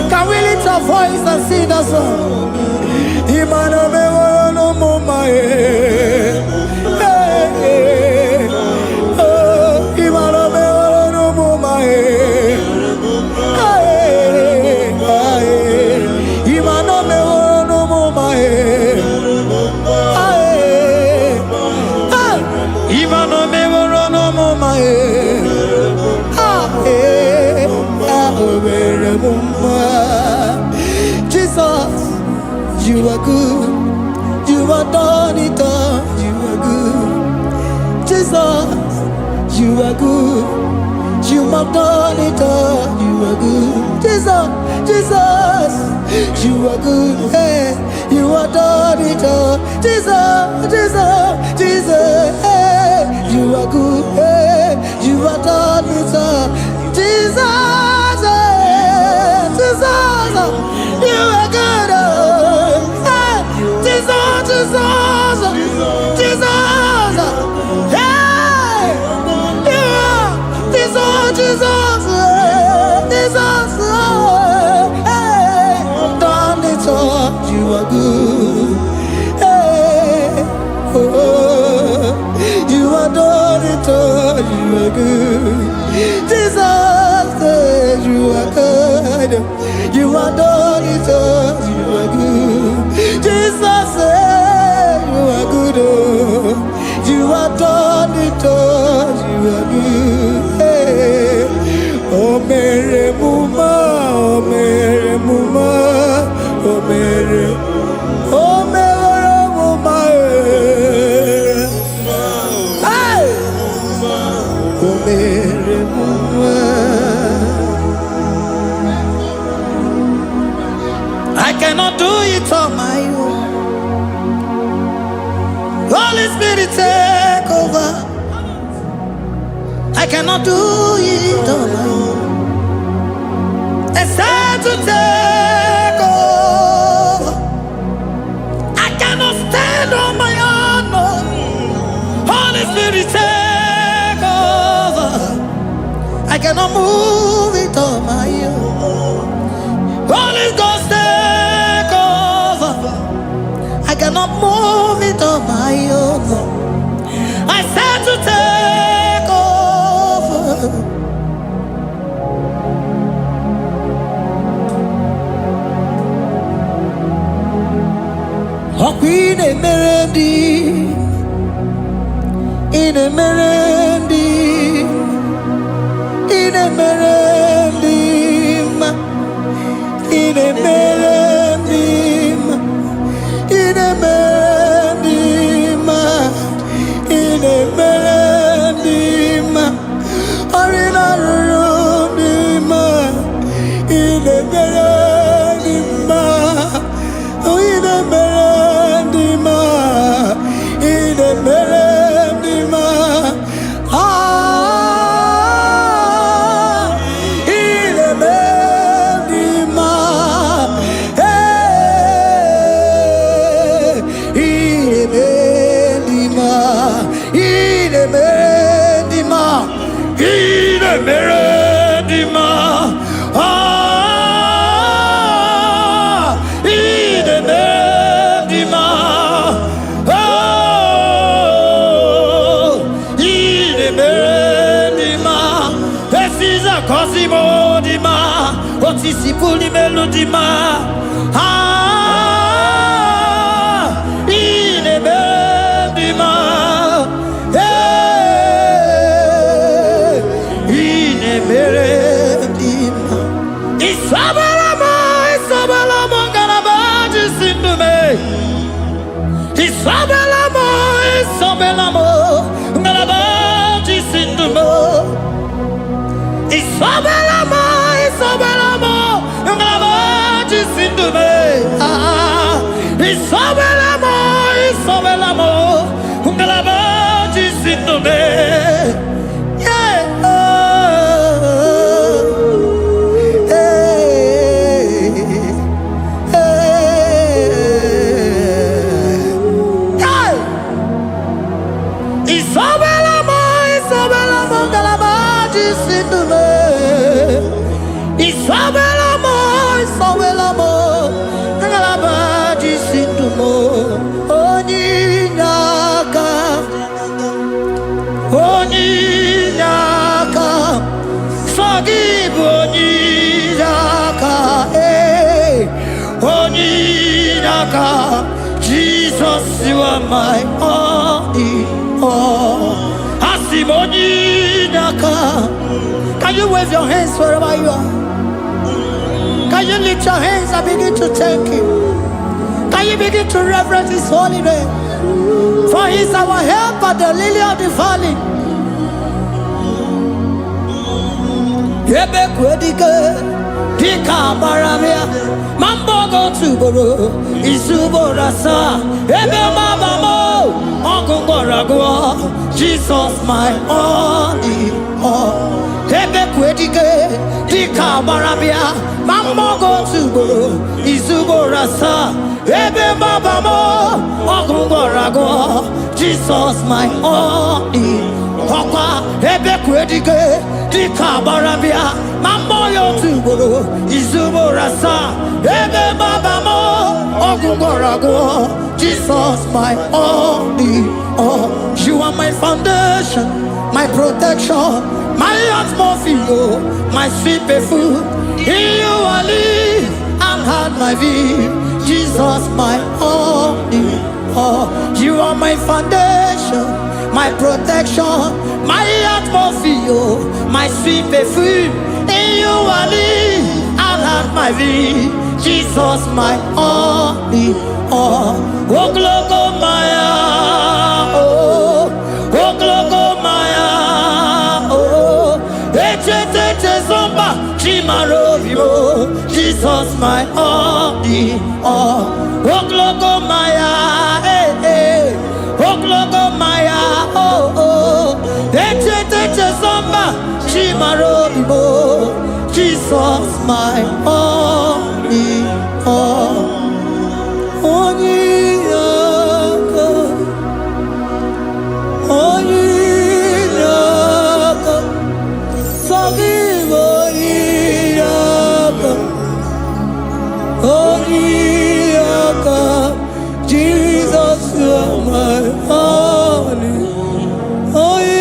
Can we lift our voice and sing that song? Imano me no mama oh, imano me no mama imano me no mama imano me no mama Jesus, you are good. You are done it all. You are good. Jesus, you are good. You have done it all. You are good. Jesus, Jesus, you are good. Hey, you are done it all. Jesus, Jesus, Jesus, hey, you are good. Hey, you You are done it all. Jesus, Jesus, you are good. Jesus, Jesus, Jesus, hey, you are Jesus, Jesus, Jesus, hey, done it all. You are good. Hey, oh, you are done it all. You are good. Jesus, you are good. You are done it all. You are good. Jesus, you are good. You are done it all. You are good. Hey. Oh, Mary Muma, oh, Mary Muma, oh, Mary, oh, Mary Muma, hey, oh, Mary Muma. I cannot do it on my own. Holy Spirit, take over. I cannot do it on my own. It's time to take over. I cannot stand on my own. No. Holy Spirit, take over. I cannot move it on my own. Holy Ghost, take over. I cannot move it on my own. I said to take over. Oh, Queen Emerendi, in Emerendi, in Emerendi, in Emerendi, in Emerendi, in Emerendi, Arina Rudima, in Emerendi, in Emerendi, in Emerendi, ah, in Emerendi, hey, in Emerendi, in Emerendi, in Emerendi, ah, in Emerendi, oh, in Emerendi, this is a Cosimo Dima, what is the Puli Melodima, ah, in Emerendi, hey, in Emerendi, Isabelamo, Isabelamo, Galabaji Sindume, Isabelamo, Isabelamo, Galabaji Sindume, Isabelamo, Isabelamo, Galabaji Sindume, ah, Isabelamo, Isabelamo, Galabaji Sindume, yeah, Isabelamo, Isabelamo, Galabaji Sindume, Isabelamo, Isabelamo, Galabaji Sindume, Oninyaka, Oninyaka, Sagibu Oninyaka, hey, Oninyaka, Jesus, you are my only all. Asimoninyaka. Can you wave your hands wherever you are? Can you lift your hands and begin to thank Him? Can you begin to reverence His holy name? For He is our help at the lily of the valley. Yebe kwedike, Dika Baramia, Mambogo Tuboro, Isuborasa, Ebe Mabamo, Uncle Boragua, Jesus, my only all. Ebe Quedike, Dika Baramia, Mambogo Tuboro, Isuborasa, Ebe Mabamo, Uncle Boragua, Jesus, my only Papa, Ebe Quedike, Dika Baramia, Mamboyo Tuboro, Izuborasa, Ebe Babamo, Ogugorago, Jesus, my only all. You are my foundation, my protection, my atmosphere, my sweet food. In you I live and had my vie. Jesus, my only all. You are my foundation, my protection, my atmosphere, my sweet perfume. In you I live and have my vie. Jesus, my only all. Oh, glogo Maya, oh, glogo Maya, oh, ete zomba, chimaro vivo. Jesus, my only all. Oh, glogo Maya, oh, glogo Maya, oh, ete zomba, chimaro vivo. Jesus, my only all. Only God, only God, forgive only God, only God. Jesus, you are my only, only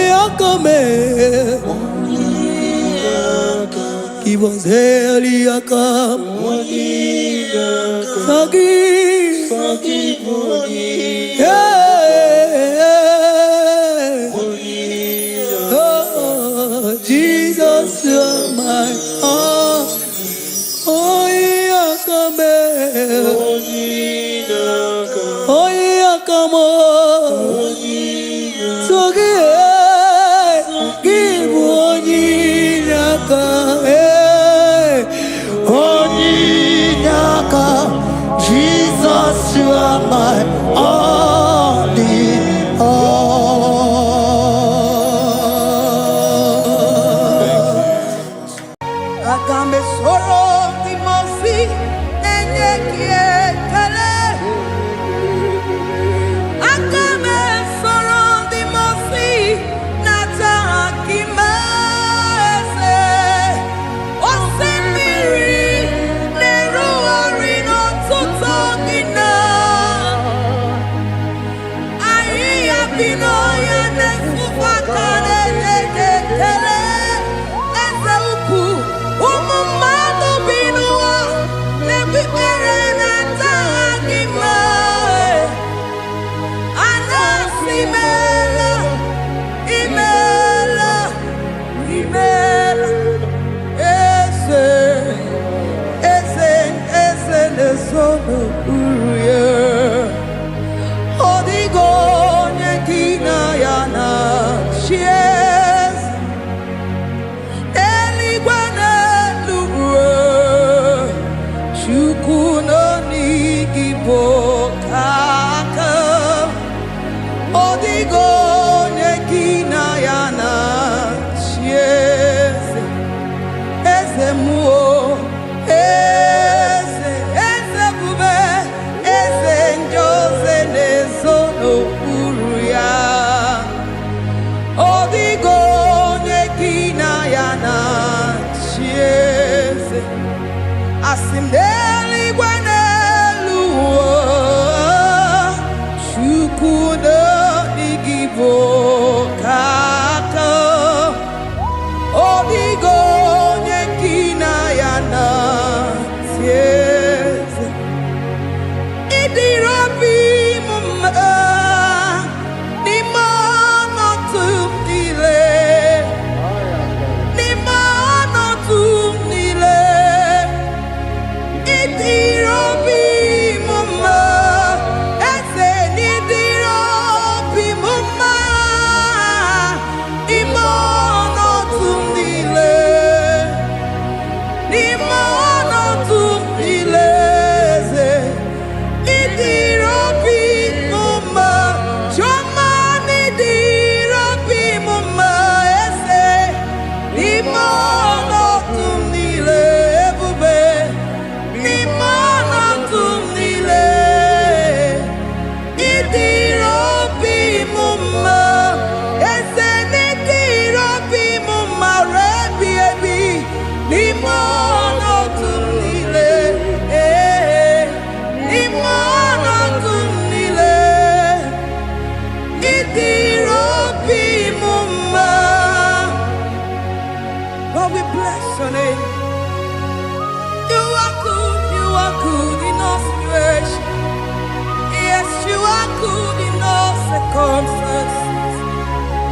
God. Give us hell, come. Forgive, oh, Jesus, you're my all. Oh, yeah, come here. Oh, yeah, come on. Forgive, give one, Jesus, you are my only all. Agambe soro timosi enyekie kale. Agambe soro timosi nata kimase. Osemiri neruari no tutogina. Ayi abino ya nefufakane nekele. Eze uku umumado binua nebibere nata agima. Anasimela imela imela eze nesono uruye odigo nyekina yana chies eligwana lubwe chukuno nigibo kaka odigo nyekina yana chies eze muo eze bube eze njoze nezono uru ya odigo nyekina yana chieze asimdeli gwaneluo chukudo igibo kaka odigo nyekina yana tieze idirobi mumma ni mono tumile ni mono tumile idirobi mumma eze nidirobi mumma imono tumile ni mono come first.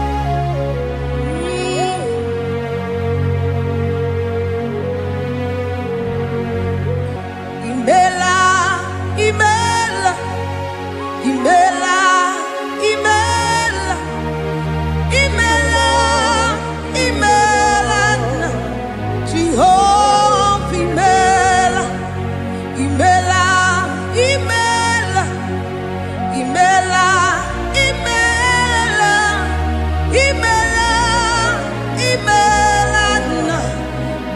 Imela, Imela, Imela, Imela, Imela, Imela, Jehovah, Imela, Imela, Imela, Imela, Imela, Imela, Imela,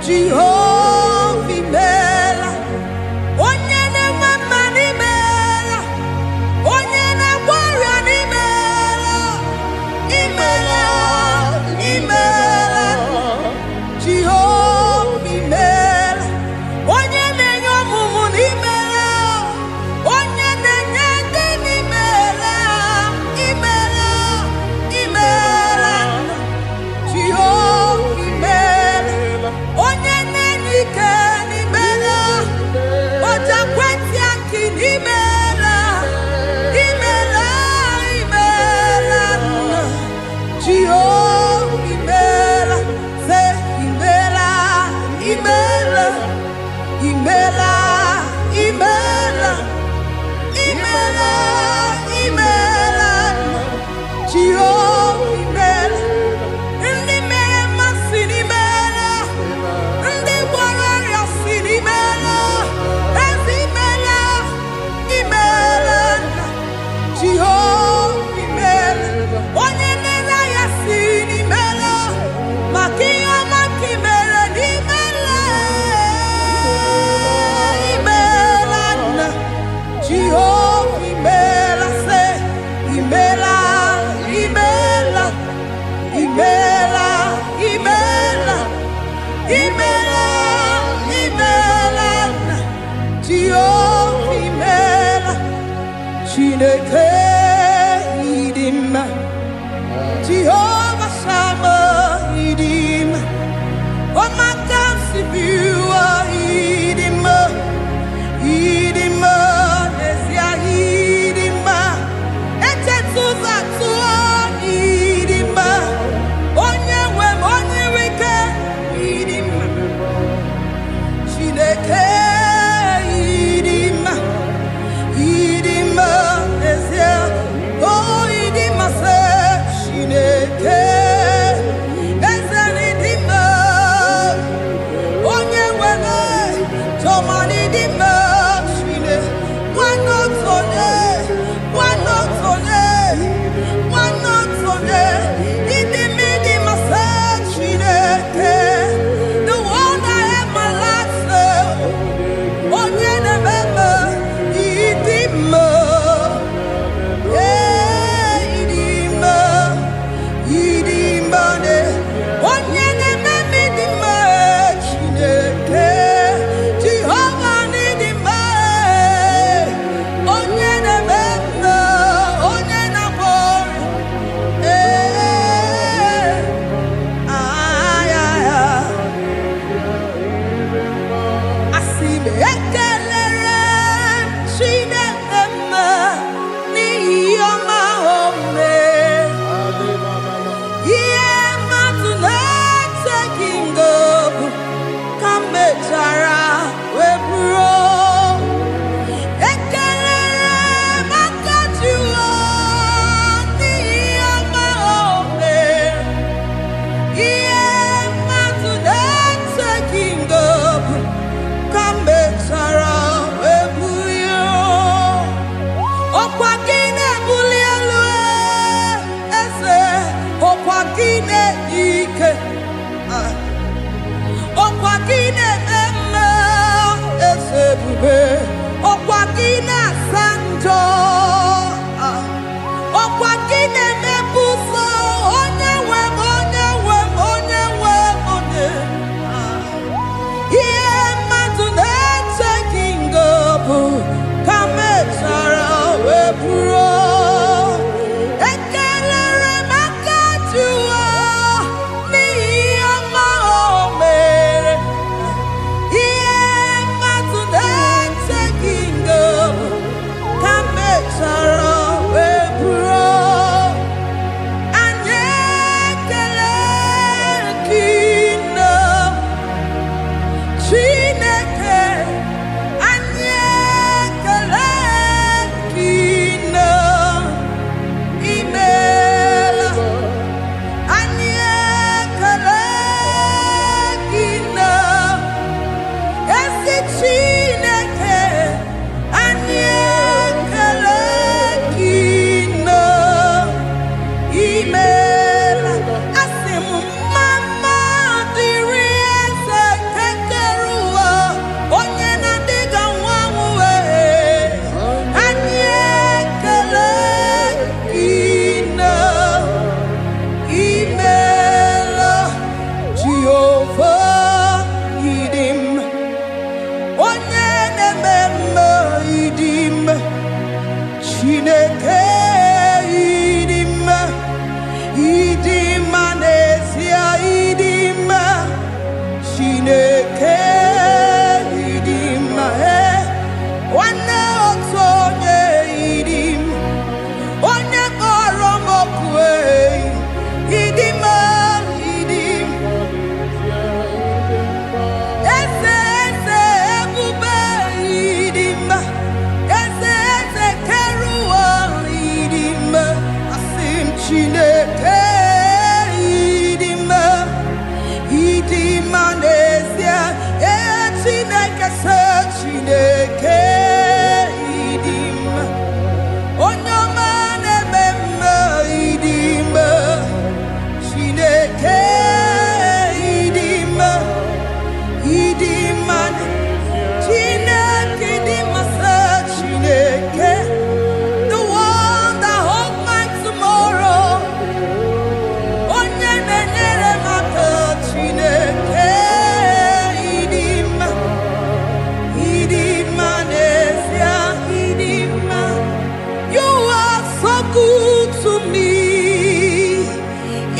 Jehovah, Imela. Onye na-enwe n'imela, onye na-agwọrịa n'imela, imela, imela, Jehova imela. Onye na-enye ọmụmụ n'imela, onye na-enye ndị n'imela, imela, imela, Jehova imela. Onye na-enye ike n'imela, Oja kweti aki n'imela, imela, imela, Jehovah imela, say imela, imela, imela, imela, imela, imela, Jehovah imela. Ndị mere mmasị n'imela, ndị gwara ọrịa si n'imela. Jehovah imela, onye nere ya si n'imela, maka ihe ọma nke imere n'imela, imela nna. Jehovah imela, say imela, imela, imela, imela, imela, imela nna. Jehovah imela. Chineke idima, Jehovah Shammah idima, Omakansi biwa idima, idima nesia idima, echetuza tuo idima, onye nwem onye wike idima, Chineke idima. Idima esia, oh idima se Chineke, eze idima, onye Chineke idima, idima nesia idima, Chineke idima, wana otonye idim, onye koromokwe idima idim, ese ebube idima, ese keruwa idima, asim Chineke idima, idima nesia, Chineke se Chineke idima, onyama nebema idima, Chineke idima, idima, Chineke idima se Chineke, the one that holds my tomorrow, onye nenyere maka Chineke idima, idima nesia idima. You are so good to me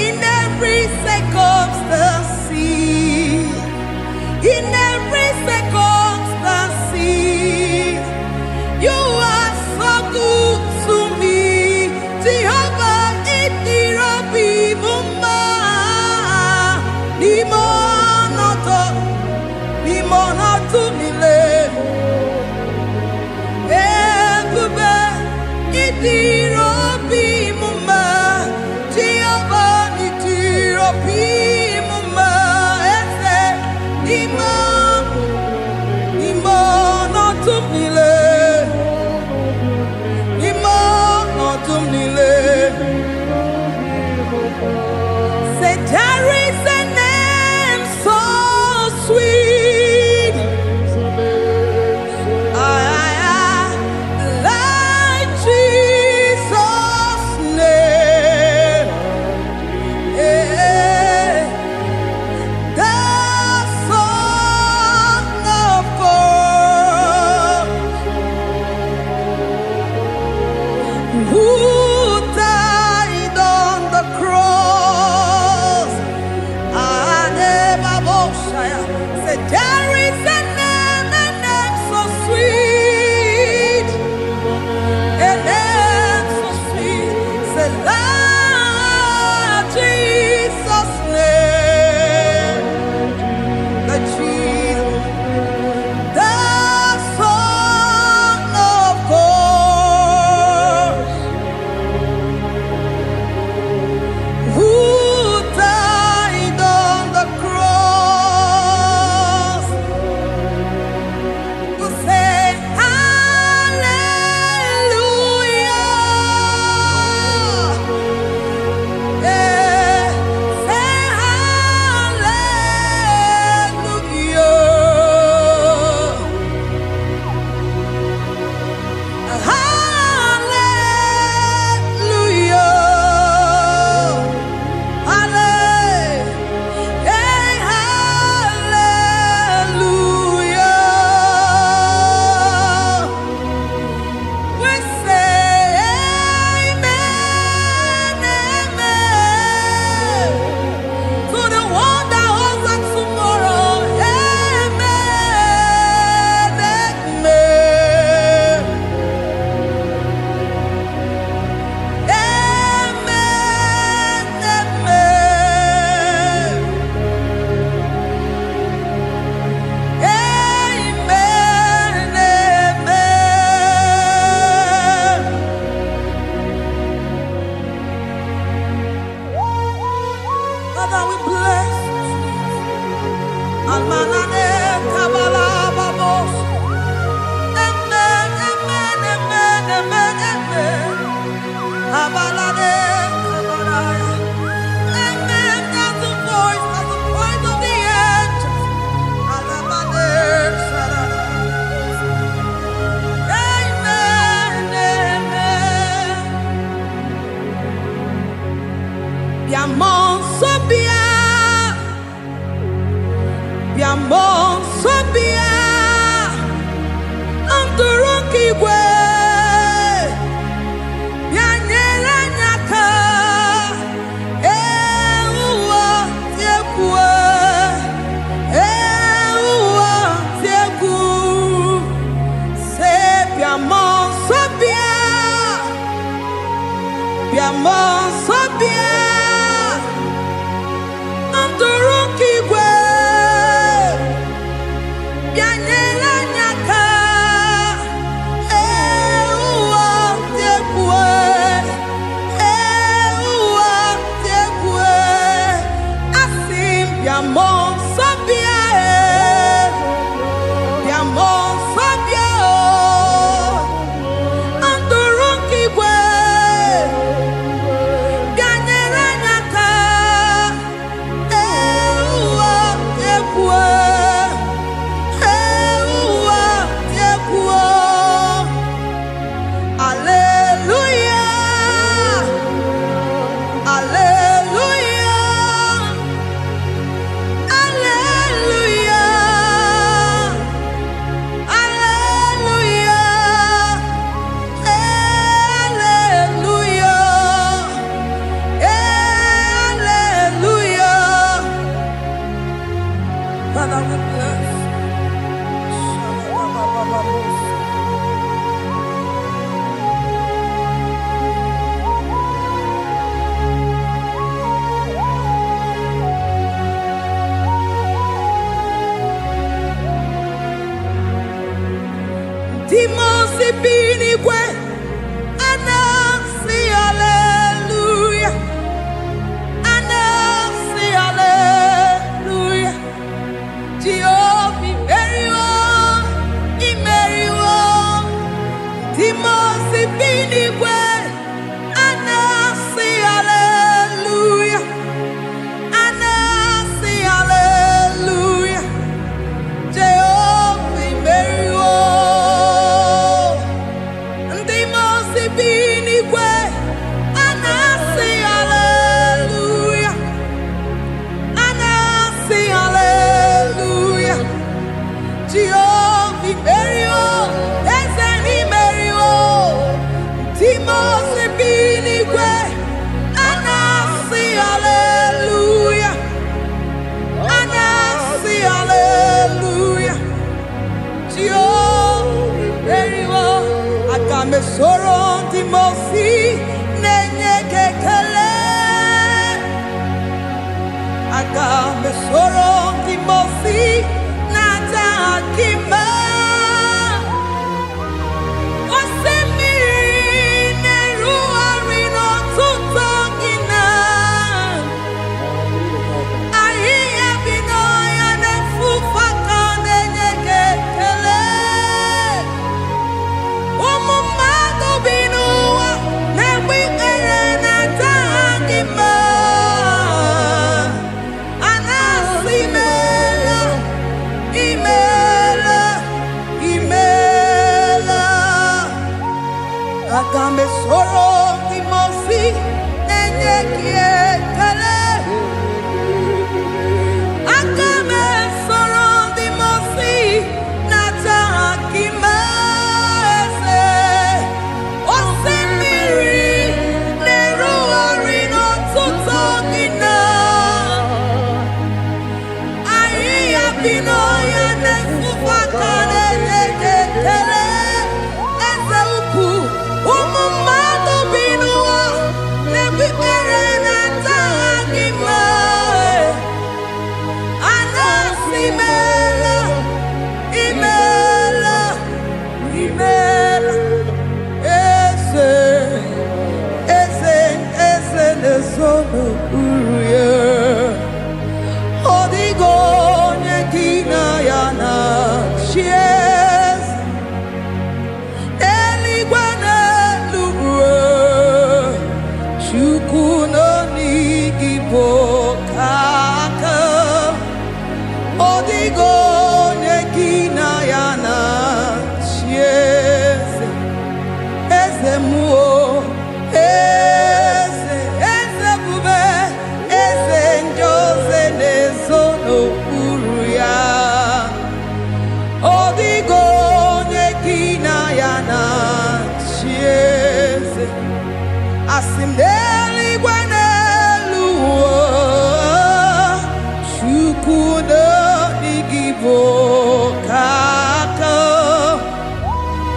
in every circumstance. In every circumstance, you are so good to me. Jehovah, Itirobi Bumba, Limonoto Mile, Ebube, Itirobi Mumba, Jehovah, Itirobi Mumba, Ese, Limonoto Mile, Limonoto Mile. Say there is a name so sweet, like Jesus.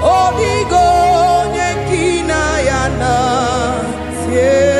Odigo nyekina yana tie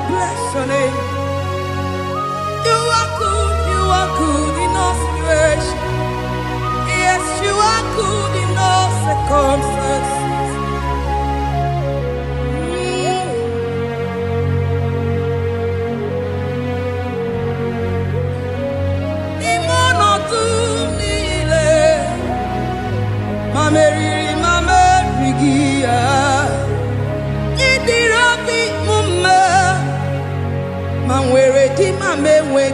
bless your name. You are good in all situations. Yes, you are good in all circumstances. Mame